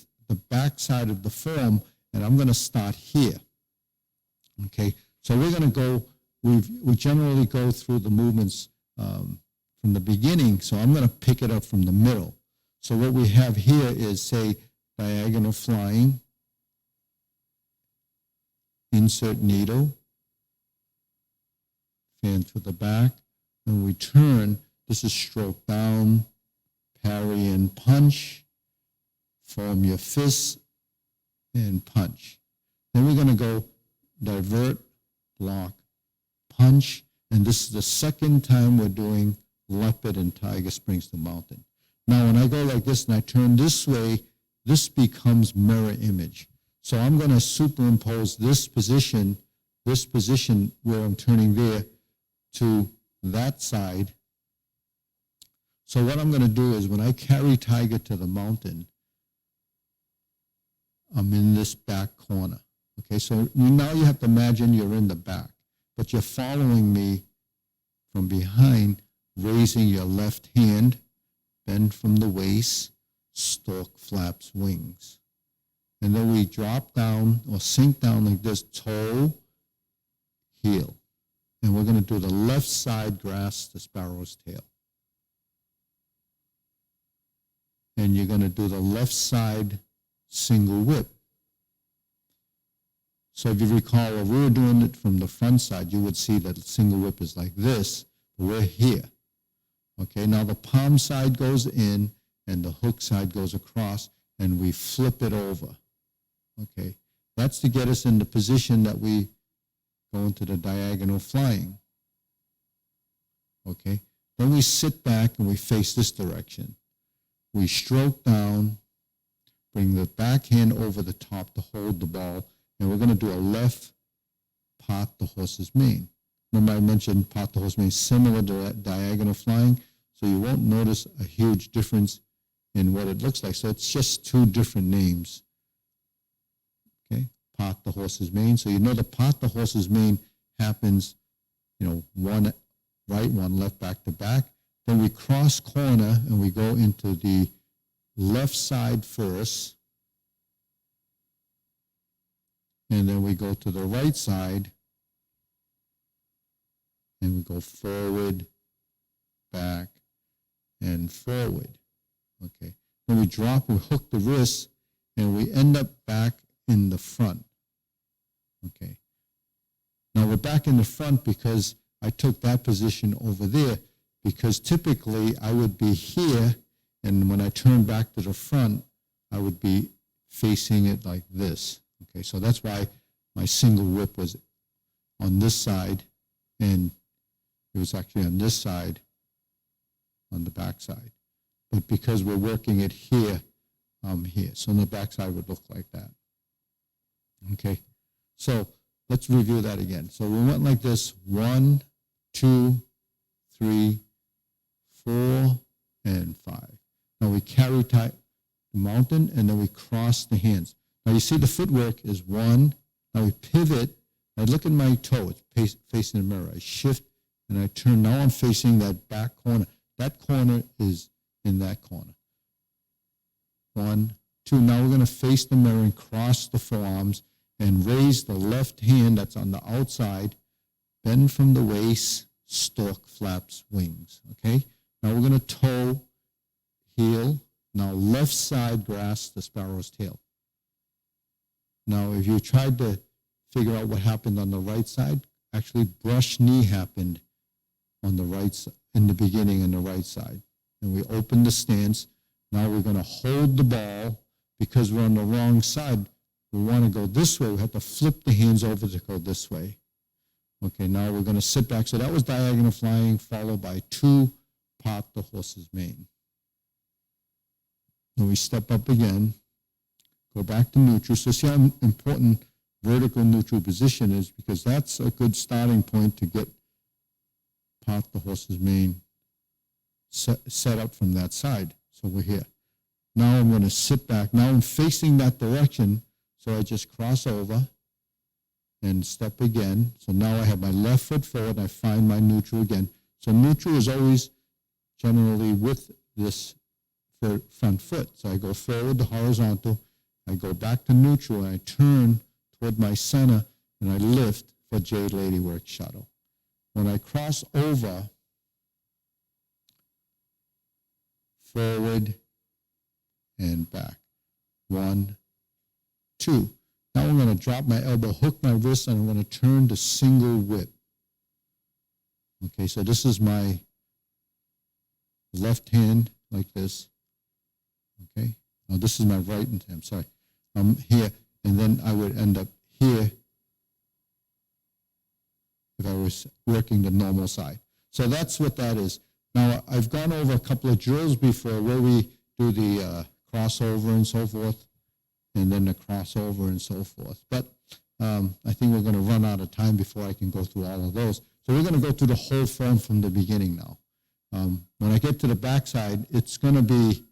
back side of the form, and I'm going to start here. Okay, so we're going to go, we generally go through the movements from the beginning, so I'm going to pick it up from the middle. So what we have here is, say, diagonal flying, insert needle, fan to the back, and we turn. This is stroke down, parry and punch, form your fists, and punch. Then we're going to go divert, block, punch, and this is the second time we're doing leopard and tiger springs to mountain. Now when I go like this and I turn this way, this becomes mirror image. So I'm going to superimpose this position where I'm turning there to that side. So what I'm going to do is when I carry tiger to the mountain, I'm in this back corner. Okay, so now you have to imagine you're in the back, but you're following me from behind, raising your left hand, bend from the waist, stork flaps wings. And then we drop down or sink down like this, toe, heel. And we're going to do the left side grasp the sparrow's tail. And you're going to do the left side single whip. So if you recall, if we were doing it from the front side, you would see that single whip is like this. We're here. Okay, now the palm side goes in and the hook side goes across, and we flip it over. Okay, that's to get us in the position that we go into the diagonal flying. Okay, then we sit back and we face this direction. We stroke down, bring the back hand over the top to hold the ball, and we're going to do a left part the horse's mane. Remember I mentioned part the horse's mane, similar to diagonal flying, so you won't notice a huge difference in what it looks like. So it's just two different names. Okay, part the horse's mane. So you know the part the horse's mane happens, one right, one left, back to back. Then we cross corner and we go into the left side first. And then we go to the right side and we go forward, back, and forward. Okay. Then we drop, we hook the wrist, and we end up back in the front. Okay. Now we're back in the front because I took that position over there, because typically I would be here, and when I turn back to the front, I would be facing it like this. Okay, so that's why my single whip was on this side, and it was actually on this side, on the back side. But because we're working it here, I'm here. So on the back side would look like that. Okay, so let's review that again. So we went like this: 1, 2, 3, 4, and 5. Now we carry the mountain, and then we cross the hands. Now you see the footwork is 1. Now we pivot. I look at my toe. It's facing the mirror. I shift, and I turn. Now I'm facing that back corner. That corner is in that corner. 1, 2. Now we're going to face the mirror and cross the forearms and raise the left hand that's on the outside, bend from the waist, stork flaps wings. Okay? Now we're going to toe, heel. Now left side grasp the sparrow's tail. Now if you tried to figure out what happened on the right side, actually brush knee happened on the right side, in the beginning on the right side. And we open the stance. Now we're going to hold the ball. Because we're on the wrong side, we want to go this way. We have to flip the hands over to go this way. Okay, now we're going to sit back. So that was diagonal flying, followed by 2, part the horse's mane. Then we step up again, go back to neutral. So see how important vertical neutral position is, because that's a good starting point to get part the horse's mane set up from that side. So we're here. Now I'm going to sit back. Now I'm facing that direction, so I just cross over and step again. So now I have my left foot forward, I find my neutral again. So neutral is always generally with this front foot. So I go forward to horizontal, I go back to neutral, and I turn toward my center, and I lift for Jade Ladywork Shuttle. When I cross over, forward and back. 1, 2. Now I'm going to drop my elbow, hook my wrist, and I'm going to turn to single whip. Okay, so this is my left hand like this. Okay, now this is my right hand. I'm sorry. I'm here, and then I would end up here if I was working the normal side. So that's what that is. Now, I've gone over a couple of drills before where we do the crossover and so forth, and then the crossover and so forth. But I think we're going to run out of time before I can go through all of those. So we're going to go through the whole form from the beginning now. When I get to the backside, it's going to be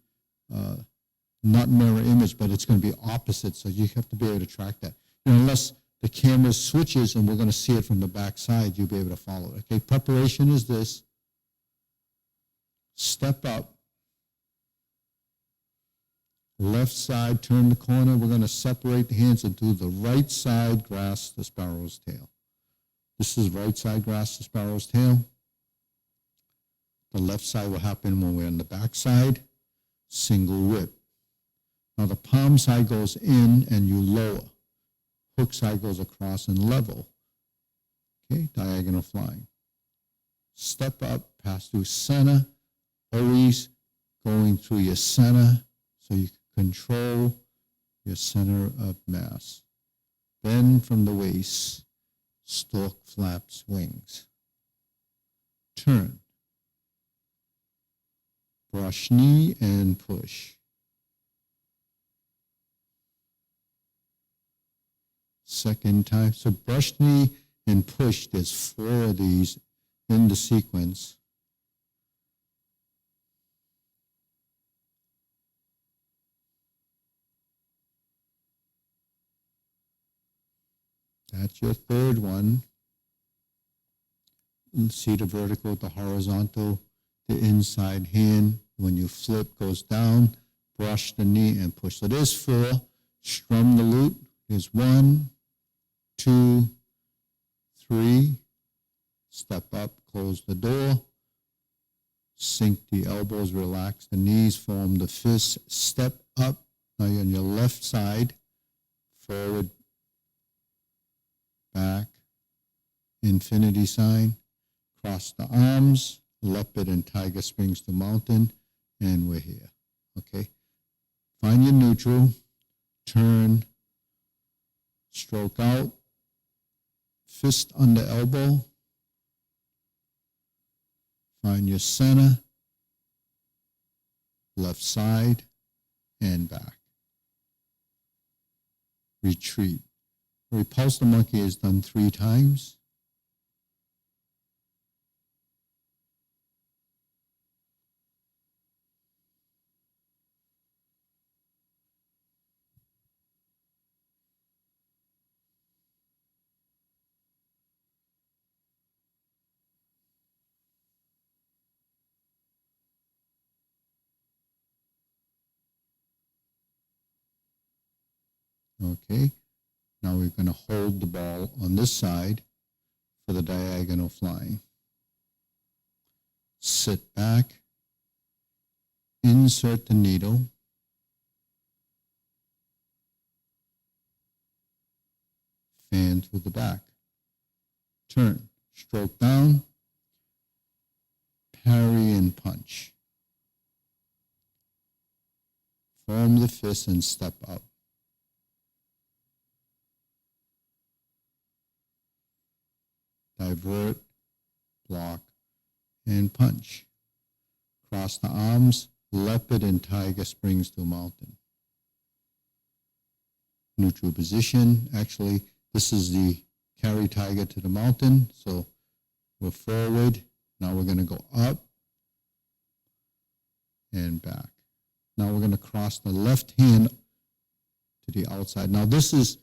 not mirror image, but it's going to be opposite, so you have to be able to track that. Unless the camera switches and we're going to see it from the backside, you'll be able to follow it. Okay, preparation is this. Step up. Left side, turn the corner. We're going to separate the hands and do the right side, grasp the sparrow's tail. This is right side, grasp the sparrow's tail. The left side will happen when we're on the back side, single whip. Now the palm side goes in and you lower. hook side goes across and level. Okay, diagonal flying. Step up, pass through center, always going through your center so you can control your center of mass. Bend from the waist, stork flaps wings. Turn. Brush knee and push. Second time. So brush knee and push. There's 4 of these in the sequence. That's your third one. See the vertical, the horizontal, the inside hand. When you flip, goes down, brush the knee and push. So there's 4. Strum the loop. There's 1, 2, 3. Step up, close the door. Sink the elbows, relax the knees, form the fists. Step up. Now you're on your left side. Forward, back, infinity sign. Cross the arms, leopard and tiger springs to mountain, and we're here. Okay? Find your neutral, turn, stroke out, fist under elbow, find your center, left side, and back. Retreat. Repulse the monkey is done 3 times. Okay, now we're going to hold the ball on this side for the diagonal flying. Sit back, insert the needle, fan through the back, turn, stroke down, parry and punch. Form the fist and step up. Divert, block, and punch. Cross the arms, leopard and tiger springs to mountain. Neutral position. Actually, this is the carry tiger to the mountain. So we're forward. Now we're going to go up and back. Now we're going to cross the left hand to the outside. Now this is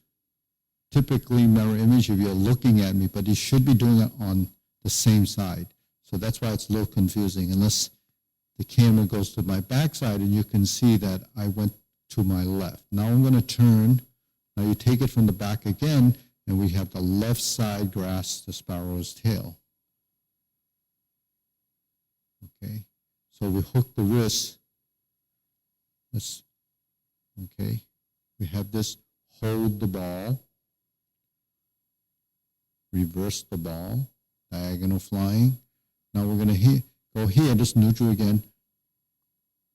typically mirror image if you're looking at me, but you should be doing it on the same side. So that's why it's a little confusing, unless the camera goes to my backside and you can see that I went to my left. Now I'm going to turn. Now you take it from the back again, and we have the left side grasp the sparrow's tail. Okay, so we hook the wrist. Okay, we have this, hold the ball, reverse the ball, diagonal flying. Now we're going to go here, just neutral again.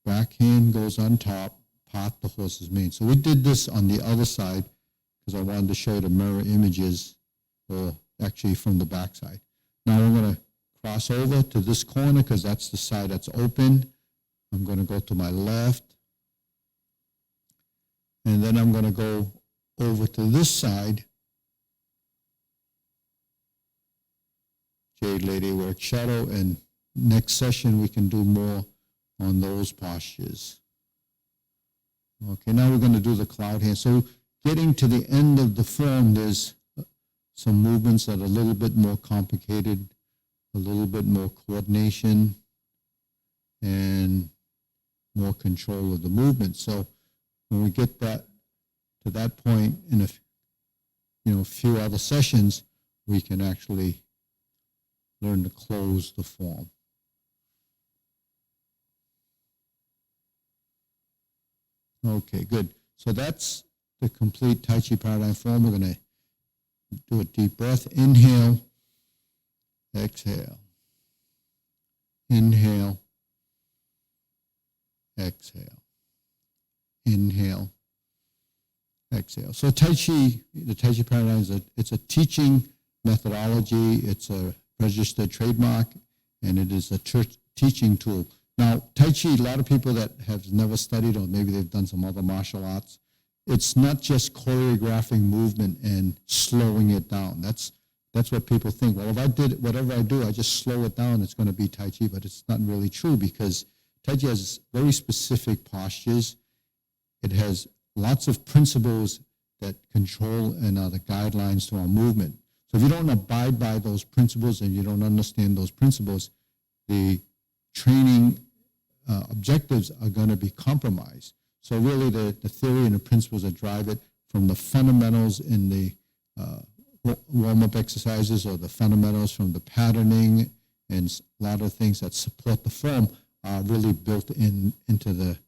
Back hand goes on top, pot the horse's mane. So we did this on the other side because I wanted to show the mirror images, or actually from the back side. Now we're going to cross over to this corner because that's the side that's open. I'm going to go to my left. And then I'm going to go over to this side. Jade Lady work shadow, and next session we can do more on those postures. Okay, now we're going to do the cloud hand. So getting to the end of the form, there's some movements that are a little bit more complicated, a little bit more coordination, and more control of the movement. So when we get that to that point in a few other sessions, we can actually learn to close the form. Okay, good. So that's the complete Tai Chi Paradigm form. We're going to Do a deep breath. Inhale, exhale. Inhale, exhale. Inhale, exhale. So Tai Chi, the Tai Chi Paradigm, it's a teaching methodology. It's a registered trademark, and it is a teaching tool. Now, Tai Chi, a lot of people that have never studied, or maybe they've done some other martial arts, it's not just choreographing movement and slowing it down. That's what people think. Well, if I did whatever I do, I just slow it down, it's going to be Tai Chi, but it's not really true, because Tai Chi has very specific postures. It has lots of principles that control and are the guidelines to our movement. So if you don't abide by those principles and you don't understand those principles, the training objectives are going to be compromised. So really the theory and the principles that drive it, from the fundamentals in the warm-up exercises, or the fundamentals from the patterning, and a lot of things that support the form are really built into the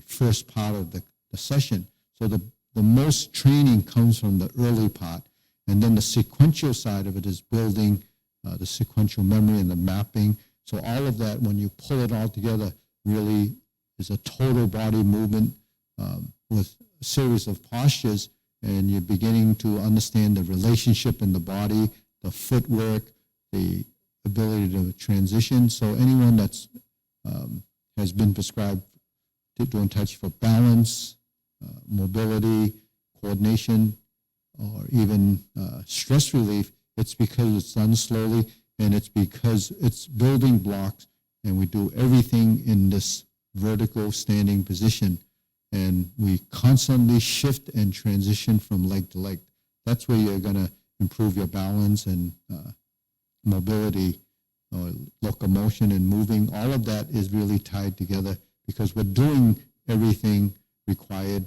first part of the session. So the most training comes from the early part, and then the sequential side of it is building the sequential memory and the mapping. So all of that, when you pull it all together, really is a total body movement with a series of postures, and you're beginning to understand the relationship in the body, the footwork, the ability to transition. So anyone that's has been prescribed doing Tai Chi for balance, mobility, coordination, or even stress relief, it's because it's done slowly, and it's because it's building blocks, and we do everything in this vertical standing position, and we constantly shift and transition from leg to leg. That's where you're going to improve your balance and mobility, locomotion and moving. All of that is really tied together, because we're doing everything required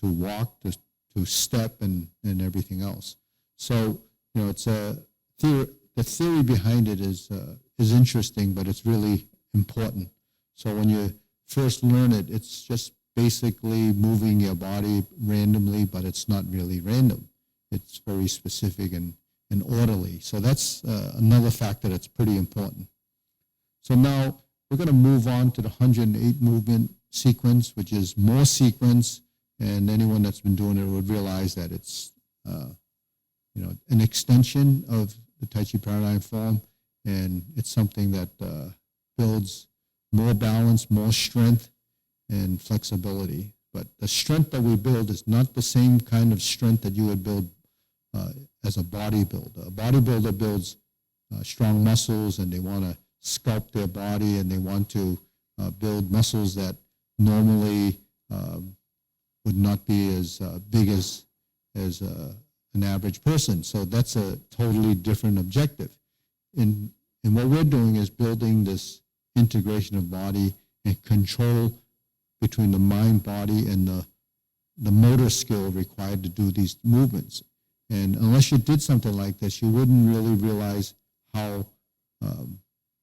to walk, to step, and everything else. So, it's the theory behind it is interesting, but it's really important. So when you first learn it, it's just basically moving your body randomly, but it's not really random. It's very specific and orderly. So that's another factor that's pretty important. So now we're going to move on to the 108 movement sequence, which is more sequence, and anyone that's been doing it would realize that it's an extension of the Tai Chi Paradigm form, and it's something that builds more balance, more strength, and flexibility. But the strength that we build is not the same kind of strength that you would build as a bodybuilder. A bodybuilder builds strong muscles, and they want to sculpt their body, and they want to build muscles that normally would not be as big as an average person. So that's a totally different objective. And what we're doing is building this integration of body and control between the mind, body, and the motor skill required to do these movements. And unless you did something like this, you wouldn't really realize how,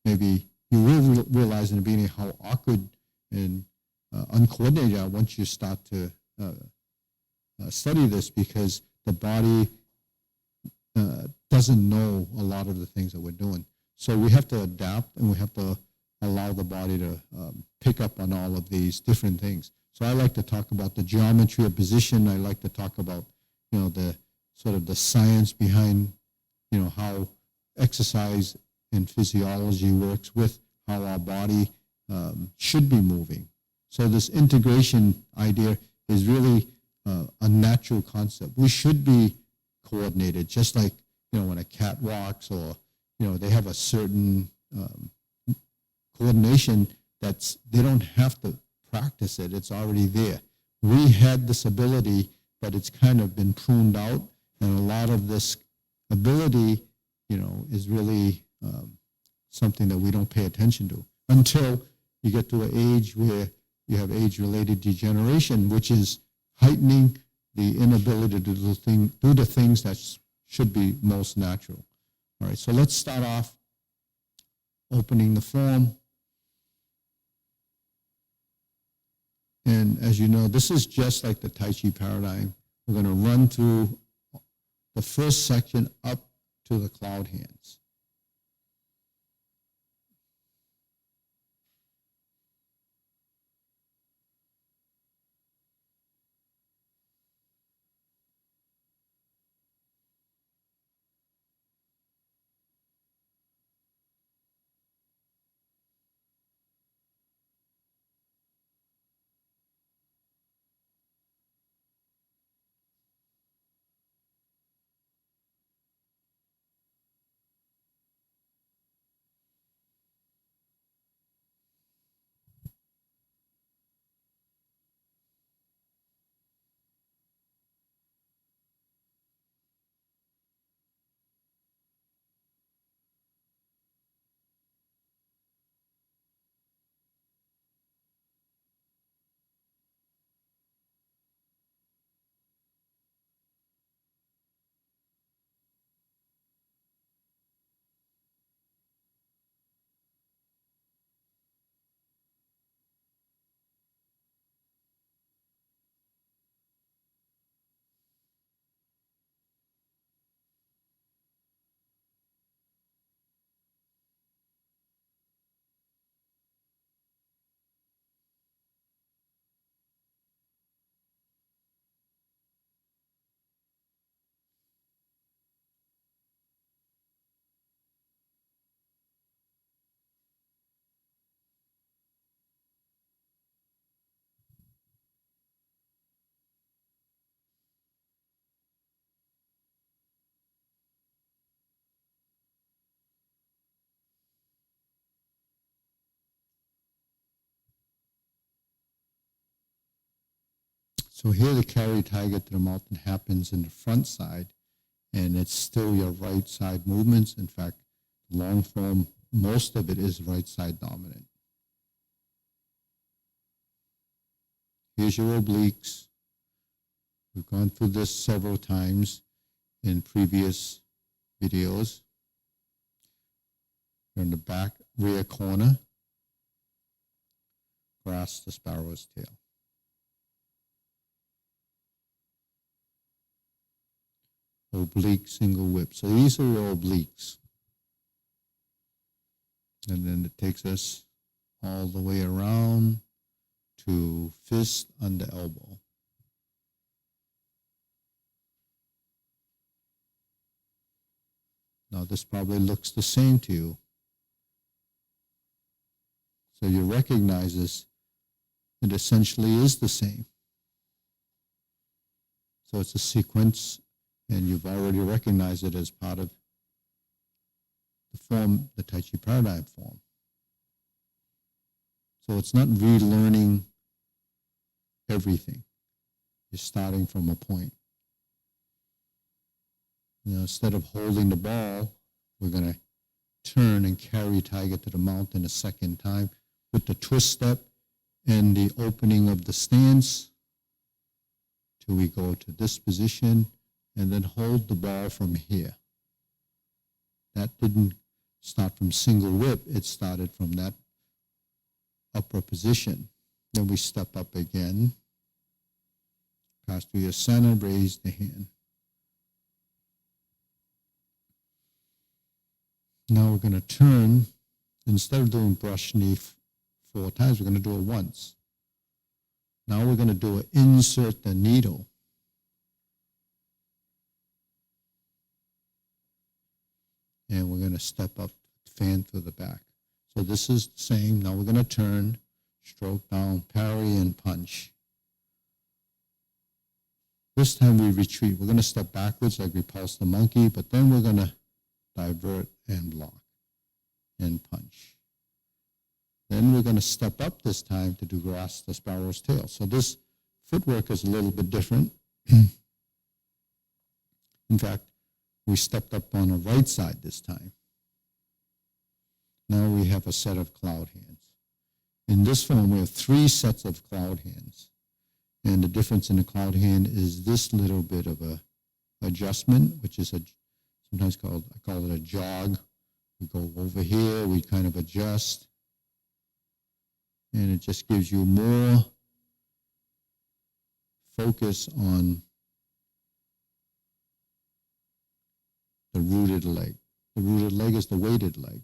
maybe you will realize in the beginning how awkward and uncoordinated you are once you start to study this, because the body doesn't know a lot of the things that we're doing. So we have to adapt, and we have to allow the body to pick up on all of these different things. So I like to talk about the geometry of position. I like to talk about, the sort of the science behind, how exercise and physiology works with how our body should be moving. So this integration idea is really a natural concept. We should be coordinated, just like, when a cat walks, or, they have a certain coordination they don't have to practice it. It's already there. We had this ability, but it's kind of been pruned out, and a lot of this ability, is really something that we don't pay attention to until you get to an age where you have age-related degeneration, which is heightening the inability to do the things that should be most natural. All right, so let's start off opening the form. And as you know, this is just like the Tai Chi Paradigm. We're going to run through the first section up to the cloud hands. So here the carry tiger to the mountain happens in the front side, and it's still your right side movements. In fact, long form, most of it is right side dominant. Here's your obliques. We've gone through this several times in previous videos. You're in the back rear corner. Grasp the sparrow's tail. Oblique single whip. So these are your obliques. And then it takes us all the way around to fist under elbow. Now this probably looks the same to you. So you recognize this, it essentially is the same. So it's a sequence, and you've already recognized it as part of the form, the Tai Chi Paradigm form. So it's not relearning everything. You're starting from a point. You know, instead of holding the ball, we're going to turn and carry tiger to the mountain a second time with the twist step and the opening of the stance till we go to this position, and then hold the ball from here. That didn't start from single whip, it started from that upper position. Then we step up again, pass through your center, raise the hand. Now we're going to turn. Instead of doing brush knee 4 times, we're going to do it once. Now we're going to do it, insert the needle. And we're going to step up, fan through the back. So this is the same. Now we're going to turn, stroke down, parry, and punch. This time we retreat. We're going to step backwards like repulse the monkey, but then we're going to divert and block and punch. Then we're going to step up this time to do grasp the sparrow's tail. So this footwork is a little bit different. In fact, we stepped up on the right side this time. Now we have a set of cloud hands. In this form, we have 3 sets of cloud hands. And the difference in the cloud hand is this little bit of a adjustment, which is sometimes I call it a jog. We go over here, we kind of adjust. And it just gives you more focus on the rooted leg. The rooted leg is the weighted leg.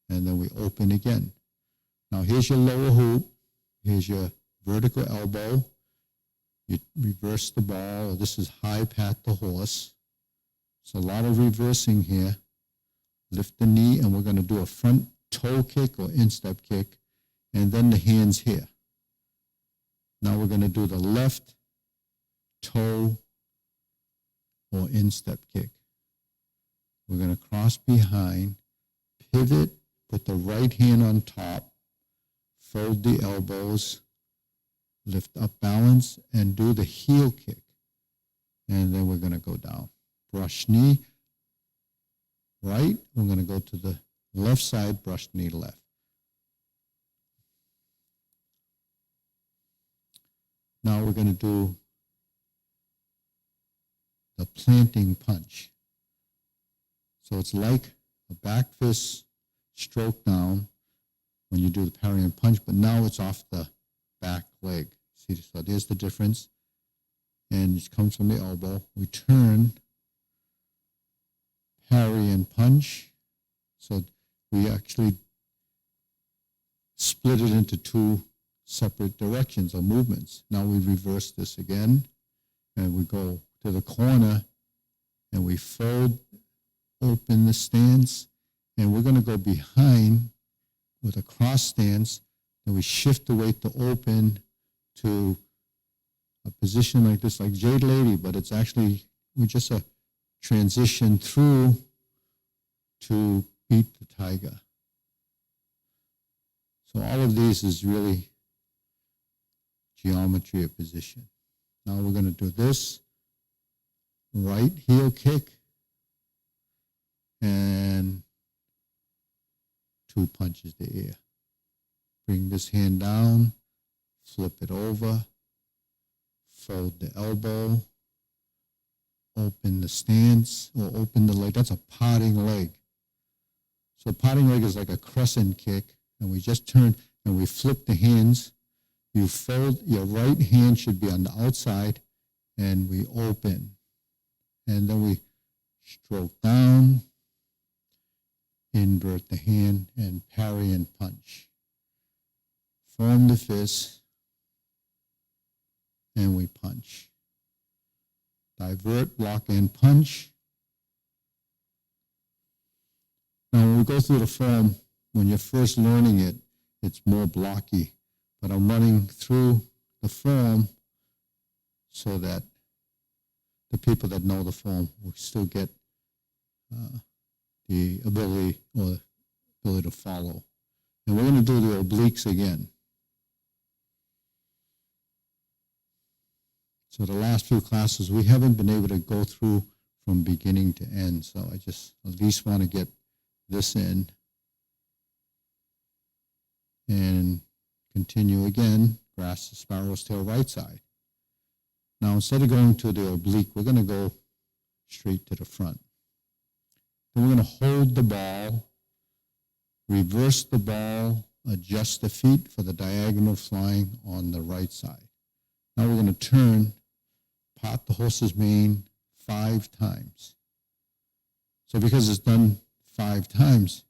And then we open again. Now here's your lower hoop. Here's your vertical elbow. You reverse the ball. This is high pat the horse. So a lot of reversing here. Lift the knee, and we're going to do a front toe kick or instep kick, and then the hands here. Now we're going to do the left toe or instep kick. We're going to cross behind, pivot, put the right hand on top, fold the elbows, lift up balance, and do the heel kick. And then we're going to go down. Brush knee, right. We're going to go to the left side, brush knee left. Now we're going to do the planting punch. So it's like a back fist stroke down when you do the parry and punch, but now it's off the back leg. See, so there's the difference. And it comes from the elbow. We turn, parry and punch. So we actually split it into two separate directions or movements. Now we reverse this again, and we go to the corner, and we fold, open the stance, and we're going to go behind with a cross stance, and we shift the weight to open to a position like this, like Jade Lady, but it's actually, we just transition through to beat the tiger. So all of these is really geometry of position. Now we're going to do this, right heel kick, and two punches to air. Bring this hand down, flip it over, fold the elbow, open the stance, or open the leg. That's a potting leg. So potting leg is like a crescent kick, and we just turn and we flip the hands. You fold, your right hand should be on the outside, and we open. And then we stroke down, invert the hand, and parry and punch. Form the fist, and we punch. Divert, block, and punch. Now, when we go through the form, when you're first learning it, it's more blocky. But I'm running through the form so that the people that know the form will still get the ability to follow. And we're going to do the obliques again. So the last few classes, we haven't been able to go through from beginning to end. So I just at least want to get this in and continue again. Grasp the sparrow's tail right side. Now, instead of going to the oblique, we're going to go straight to the front. Then we're going to hold the ball, reverse the ball, adjust the feet for the diagonal flying on the right side. Now we're going to turn, pot the horse's mane 5 times. So because it's done 5 times,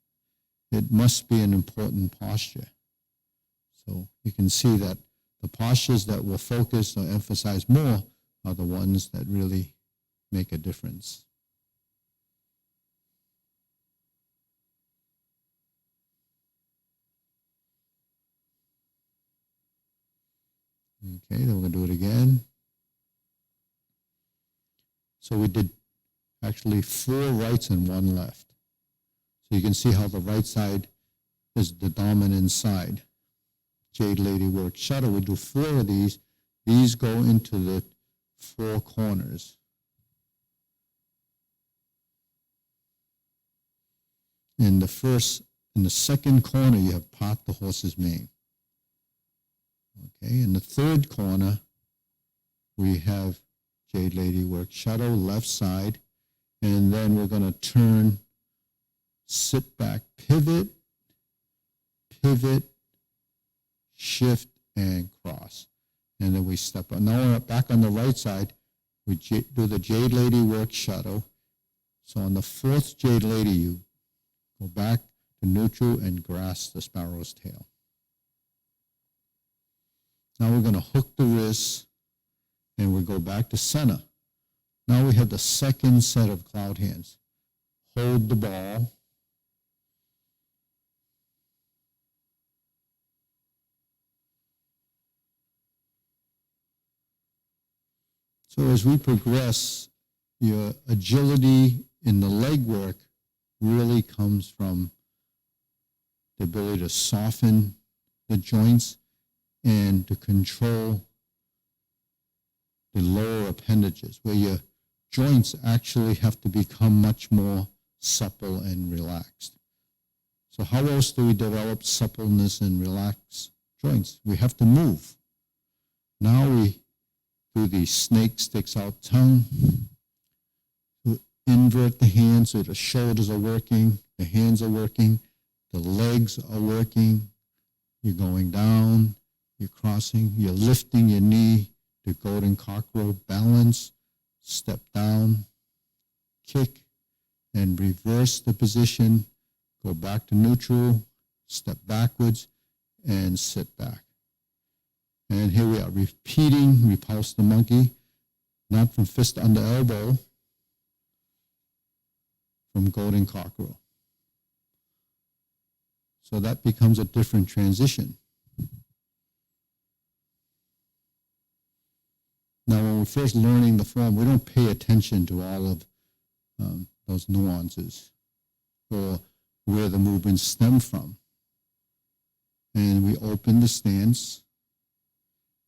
it must be an important posture. So you can see that the postures that will focus or emphasize more are the ones that really make a difference. Okay, then we're going to do it again. So we did actually 4 rights and 1 left. So you can see how the right side is the dominant side. Jade Lady work shuttle. We do 4 of these. These go into the 4 corners. In the second corner, you have pot the horse's mane. Okay, in the third corner, we have Jade Lady work shuttle, left side, and then we're going to turn, sit back, pivot, shift, and cross. And then we step up. Now we're back on the right side. We do the Jade Lady work shuttle, So on the fourth jade lady, you go back to neutral and grasp the sparrow's tail. Now we're going to hook the wrists and we go back to center. Now we have the second set of cloud hands. Hold the ball. So as we progress, your agility in the leg work really comes from the ability to soften the joints and to control the lower appendages, where your joints actually have to become much more supple and relaxed. So how else do we develop suppleness and relaxed joints? We have to move. Now we do the snake sticks out tongue. We invert the hands so the shoulders are working, the hands are working, the legs are working. You're going down, you're crossing, you're lifting your knee, the golden cockerel balance, step down, kick, and reverse the position, go back to neutral, step backwards, and sit back. And here we are repeating repulse the monkey, not from fist under elbow, from golden cockerel. So that becomes a different transition. Now, when we're first learning the form, we don't pay attention to all of those nuances or where the movements stem from. And we open the stance,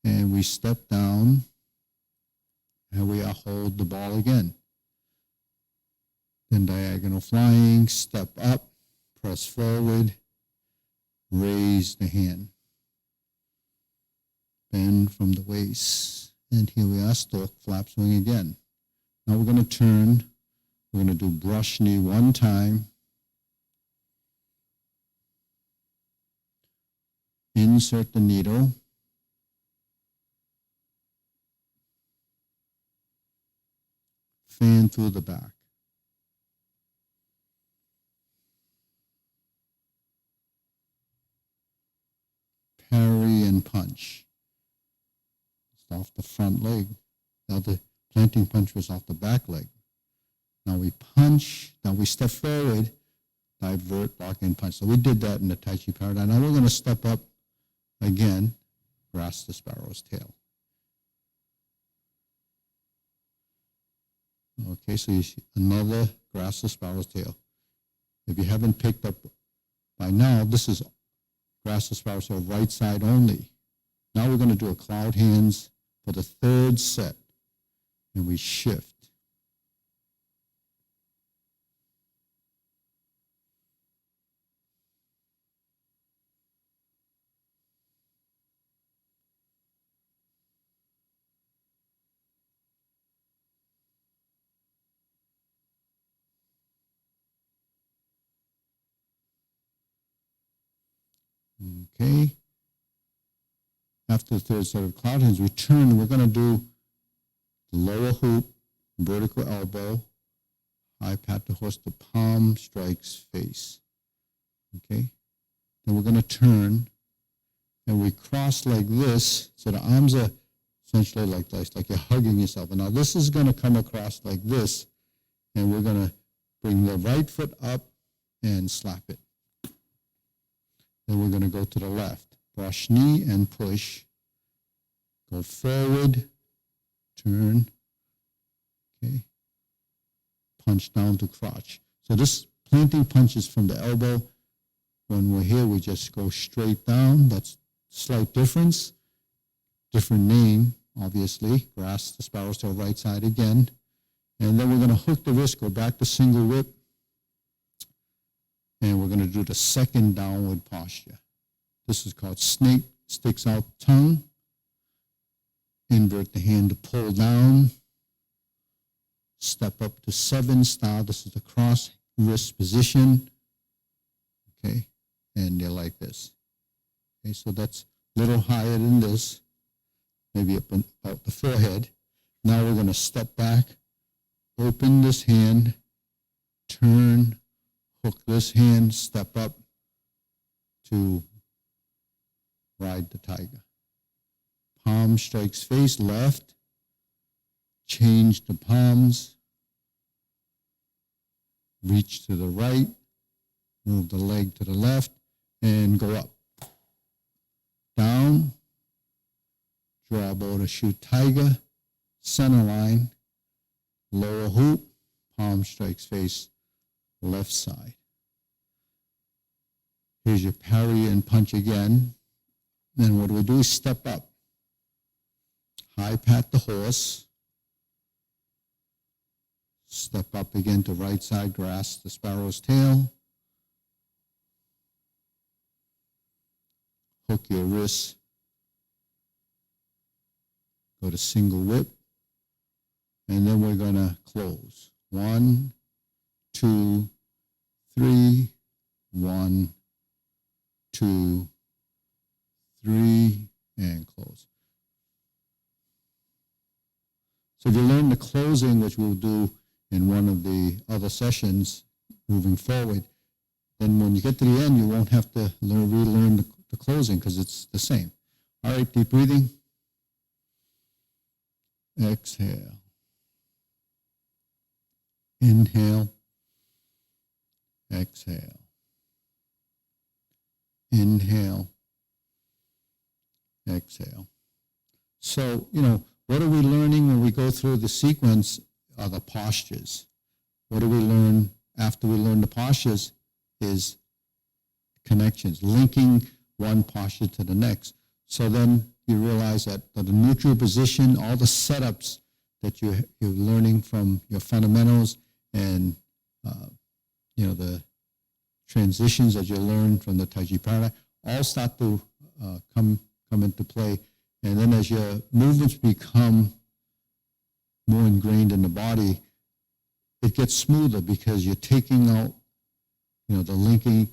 and we step down, and we hold the ball again. Then diagonal flying, step up, press forward, raise the hand. Bend from the waist. And here we are, stork flap swing again. Now we're going to turn. We're going to do brush knee one time. Insert the needle. Fan through the back. Parry and punch. Off the front leg. Now the planting punch was off the back leg. Now we punch, now we step forward, divert, block, and punch. So we did that in the Tai Chi Paradigm. Now we're going to step up again, grasp the sparrow's tail. Okay, so you see another grasp the sparrow's tail. If you haven't picked up by now, this is grasp the sparrow's tail right side only. Now we're going to do a cloud hands for the third set, and we shift. Okay. After the third set of cloud hands, we turn. We're going to do the lower hoop, vertical elbow, high pat to horse, the palm strikes face. Okay? Then we're going to turn, and we cross like this, so the arms are essentially like this, like you're hugging yourself. And now this is going to come across like this, and we're going to bring the right foot up and slap it. Then we're going to go to the left. Brush knee and push. Go forward, turn, okay. Punch down to crotch. So this planting punch is from the elbow. When we're here, we just go straight down. That's slight difference. Different name, obviously. Grasp the sparrow's tail right side again. And then we're going to hook the wrist, go back to single whip. And we're going to do the second downward posture. This is called snake sticks out tongue. Invert the hand to pull down. Step up to 7 style. This is the cross wrist position. Okay, and they're like this. Okay, so that's a little higher than this, maybe up about the forehead. Now we're going to step back, open this hand, turn, hook this hand, step up to ride the tiger. Palm strikes face, left, change the palms, reach to the right, move the leg to the left, and go up. Down, draw bow to shoot tiger, center line, lower hoop, palm strikes face, left side. Here's your parry and punch again. Then what do? Step up. High pat the horse. Step up again to right side, grasp the sparrow's tail. Hook your wrist. Go to single whip. And then we're going to close. 1, 2, 3, 1, 2, 3, and close. So if you learn the closing, which we'll do in one of the other sessions moving forward, then when you get to the end, you won't have to relearn the closing because it's the same. All right, deep breathing. Exhale. Inhale. Exhale. Inhale. Exhale. So, what are we learning when we go through the sequence are the postures. What do we learn after we learn the postures is connections, linking one posture to the next. So then you realize that the neutral position, all the setups that you're learning from your fundamentals and, the transitions that you learn from the Tai Chi Paradigm all start to come into play. And then as your movements become more ingrained in the body, it gets smoother because you're taking out, the linking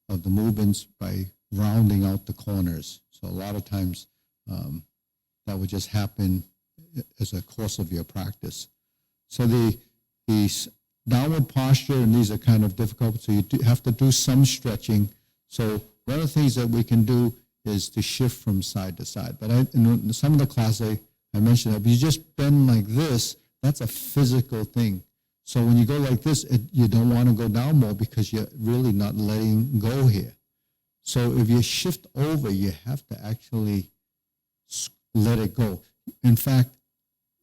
of the movements by rounding out the corners. So a lot of times that would just happen as a course of your practice. So the downward posture, and these are kind of difficult, so you have to do some stretching. So one of the things that we can do is to shift from side to side. But in some of the class I mentioned that if you just bend like this, that's a physical thing. So when you go like this, you don't want to go down more because you're really not letting go here. So if you shift over, you have to actually let it go. In fact,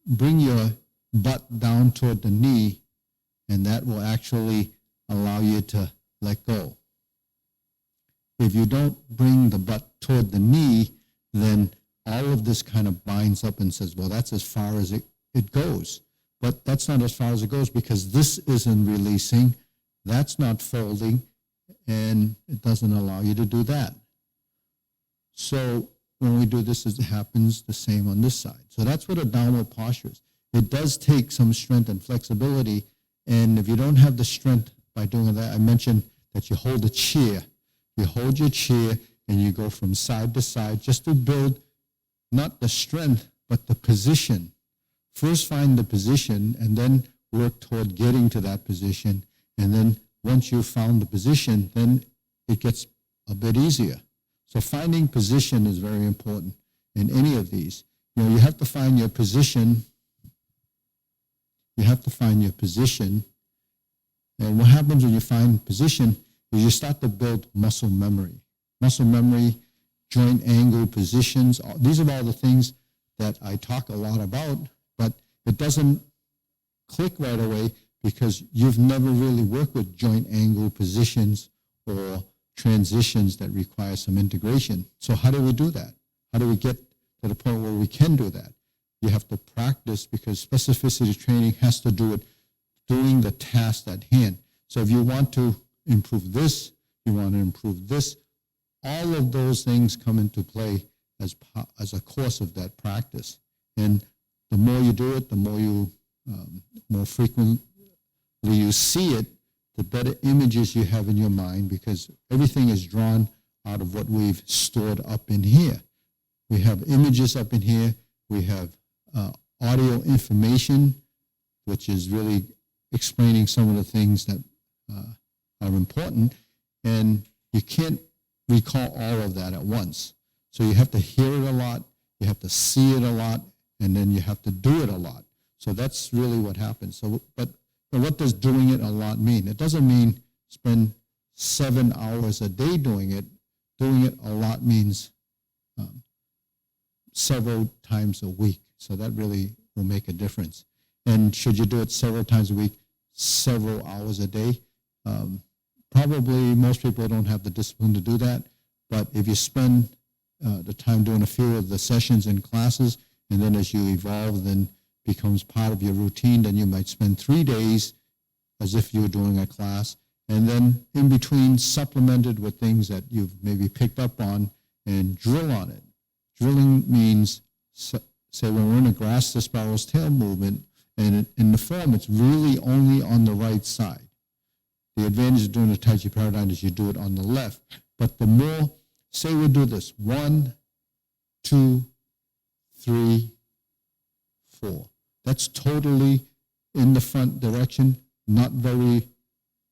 bring your butt down toward the knee, and that will actually allow you to let go. If you don't bring the butt toward the knee, then all of this kind of binds up and says, well, that's as far as it goes. But that's not as far as it goes because this isn't releasing, that's not folding, and it doesn't allow you to do that. So when we do this, it happens the same on this side. So that's what a downward posture is. It does take some strength and flexibility, and if you don't have the strength by doing that, I mentioned that you hold a chair. You hold your chair and you go from side to side just to build not the strength, but the position. First find the position and then work toward getting to that position. And then once you've found the position, then it gets a bit easier. So finding position is very important in any of these. You have to find your position. You have to find your position. And what happens when you find position is you start to build muscle memory. Muscle memory, joint angle, positions. These are all the things that I talk a lot about, but it doesn't click right away because you've never really worked with joint angle positions or transitions that require some integration. So how do we do that? How do we get to the point where we can do that? You have to practice because specificity training has to do with doing the task at hand. So if you want to improve this, you want to improve this, all of those things come into play as a course of that practice. And the more you do it, the more you, more frequently you see it, the better images you have in your mind because everything is drawn out of what we've stored up in here. We have images up in here. We have audio information, which is really explaining some of the things that are important, and you can't recall all of that at once. So you have to hear it a lot, you have to see it a lot, and then you have to do it a lot. So that's really what happens. So, but what does doing it a lot mean? It doesn't mean spend 7 hours a day doing it. Doing it a lot means several times a week. So that really will make a difference. And should you do it several times a week, several hours a day? Probably most people don't have the discipline to do that. But if you spend the time doing a few of the sessions and classes, and then as you evolve, then becomes part of your routine, then you might spend 3 days as if you were doing a class, and then in between supplemented with things that you've maybe picked up on and drill on it. Drilling means, say when we're in a grass the sparrow's tail movement, and in the form it's really only on the right side. The advantage of doing the Tai Chi Paradigm is you do it on the left. But the more, say we do this, 1, 2, 3, 4. That's totally in the front direction, not very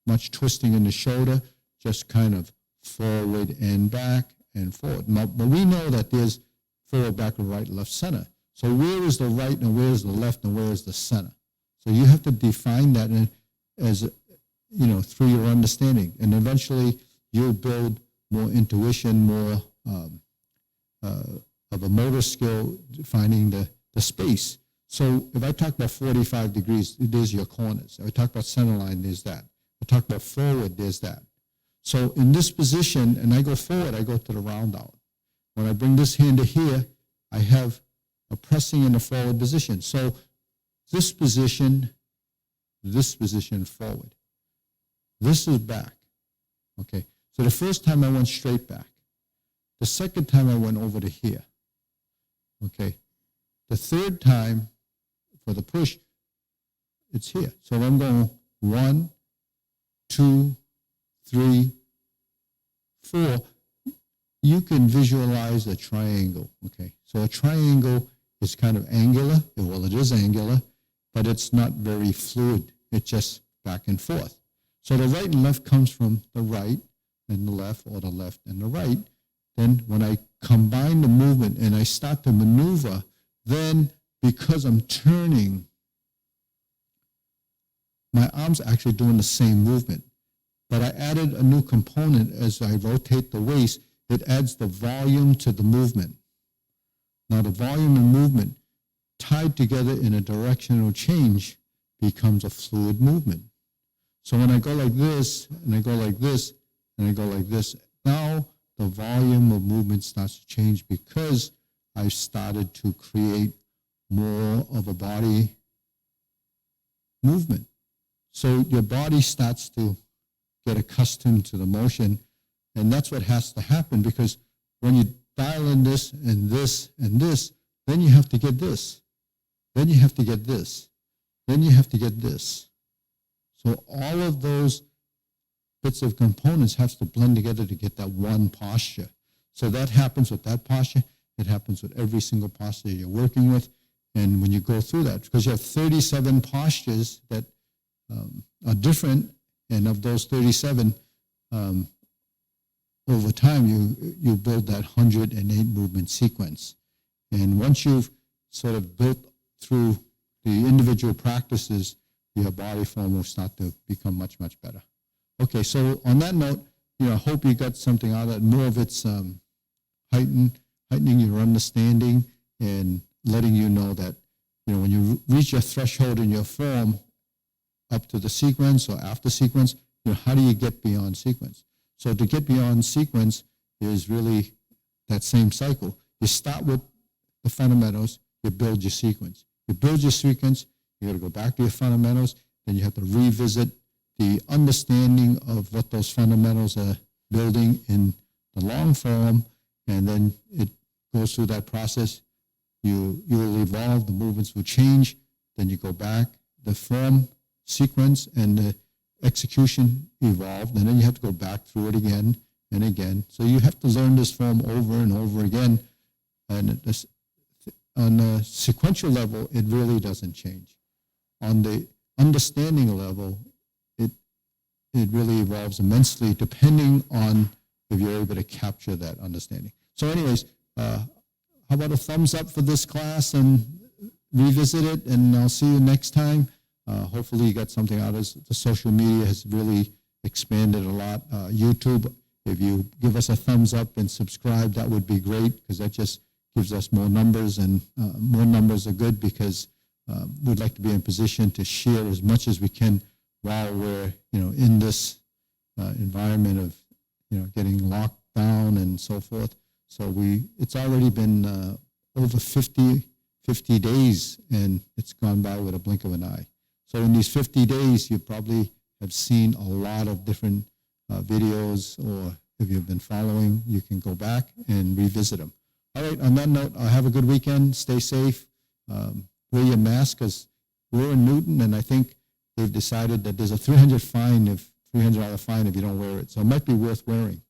much twisting in the shoulder, just kind of forward and back and forward. Now, but we know that there's forward, backward, right, left, center. So where is the right and where is the left and where is the center? So you have to define that as through your understanding, and eventually you'll build more intuition, more of a motor skill, finding the space. So if I talk about 45 degrees, there's your corners. If I talk about center line, there's that. If I talk about forward, there's that. So in this position, and I go forward, I go to the round out. When I bring this hand to here, I have a pressing in the forward position. So this position forward. This is back. Okay. So the first time I went straight back. The second time I went over to here. Okay. The third time for the push, it's here. So I'm going 1, 2, 3, 4. You can visualize a triangle. Okay. So a triangle is kind of angular. Well, it is angular, but it's not very fluid. It's just back and forth. So the right and left comes from the right and the left, or the left and the right. Then when I combine the movement and I start to maneuver, then because I'm turning, my arms are actually doing the same movement. But I added a new component as I rotate the waist. It adds the volume to the movement. Now the volume and movement tied together in a directional change becomes a fluid movement. So when I go like this, and I go like this, and I go like this, now the volume of movement starts to change because I've started to create more of a body movement. So your body starts to get accustomed to the motion, and that's what has to happen, because when you dial in this and this and this, then you have to get this. Then you have to get this. Then you have to get this. So all of those bits of components have to blend together to get that one posture. So that happens with that posture. It happens with every single posture you're working with. And when you go through that, because you have 37 postures that are different, and of those 37, over time you build that 108 movement sequence. And once you've sort of built through the individual practices, your body form will start to become much, much better. Okay, so on that note, I hope you got something out of it. More of it's heightening your understanding and letting you know that, when you reach your threshold in your form up to the sequence or after sequence, how do you get beyond sequence? So to get beyond sequence is really that same cycle. You start with the fundamentals, you build your sequence. You build your sequence, you got to go back to your fundamentals, then you have to revisit the understanding of what those fundamentals are building in the long form, and then it goes through that process. You will evolve, the movements will change, then you go back, the form, sequence, and the execution evolved, and then you have to go back through it again and again. So you have to learn this form over and over again, and on the sequential level, it really doesn't change. On the understanding level, it really evolves immensely depending on if you're able to capture that understanding. So anyways, how about a thumbs up for this class and revisit it, and I'll see you next time. Hopefully you got something out of this. The social media has really expanded a lot. YouTube, if you give us a thumbs up and subscribe, that would be great, because that just gives us more numbers, and more numbers are good because we'd like to be in position to share as much as we can while we're, in this environment of, getting locked down and so forth. So it's already been over 50 days, and it's gone by with a blink of an eye. So in these 50 days, you probably have seen a lot of different videos, or if you've been following, you can go back and revisit them. All right, on that note, have a good weekend. Stay safe. Wear your mask, because we're in Newton, and I think they've decided that there's a $300 fine if you don't wear it. So it might be worth wearing.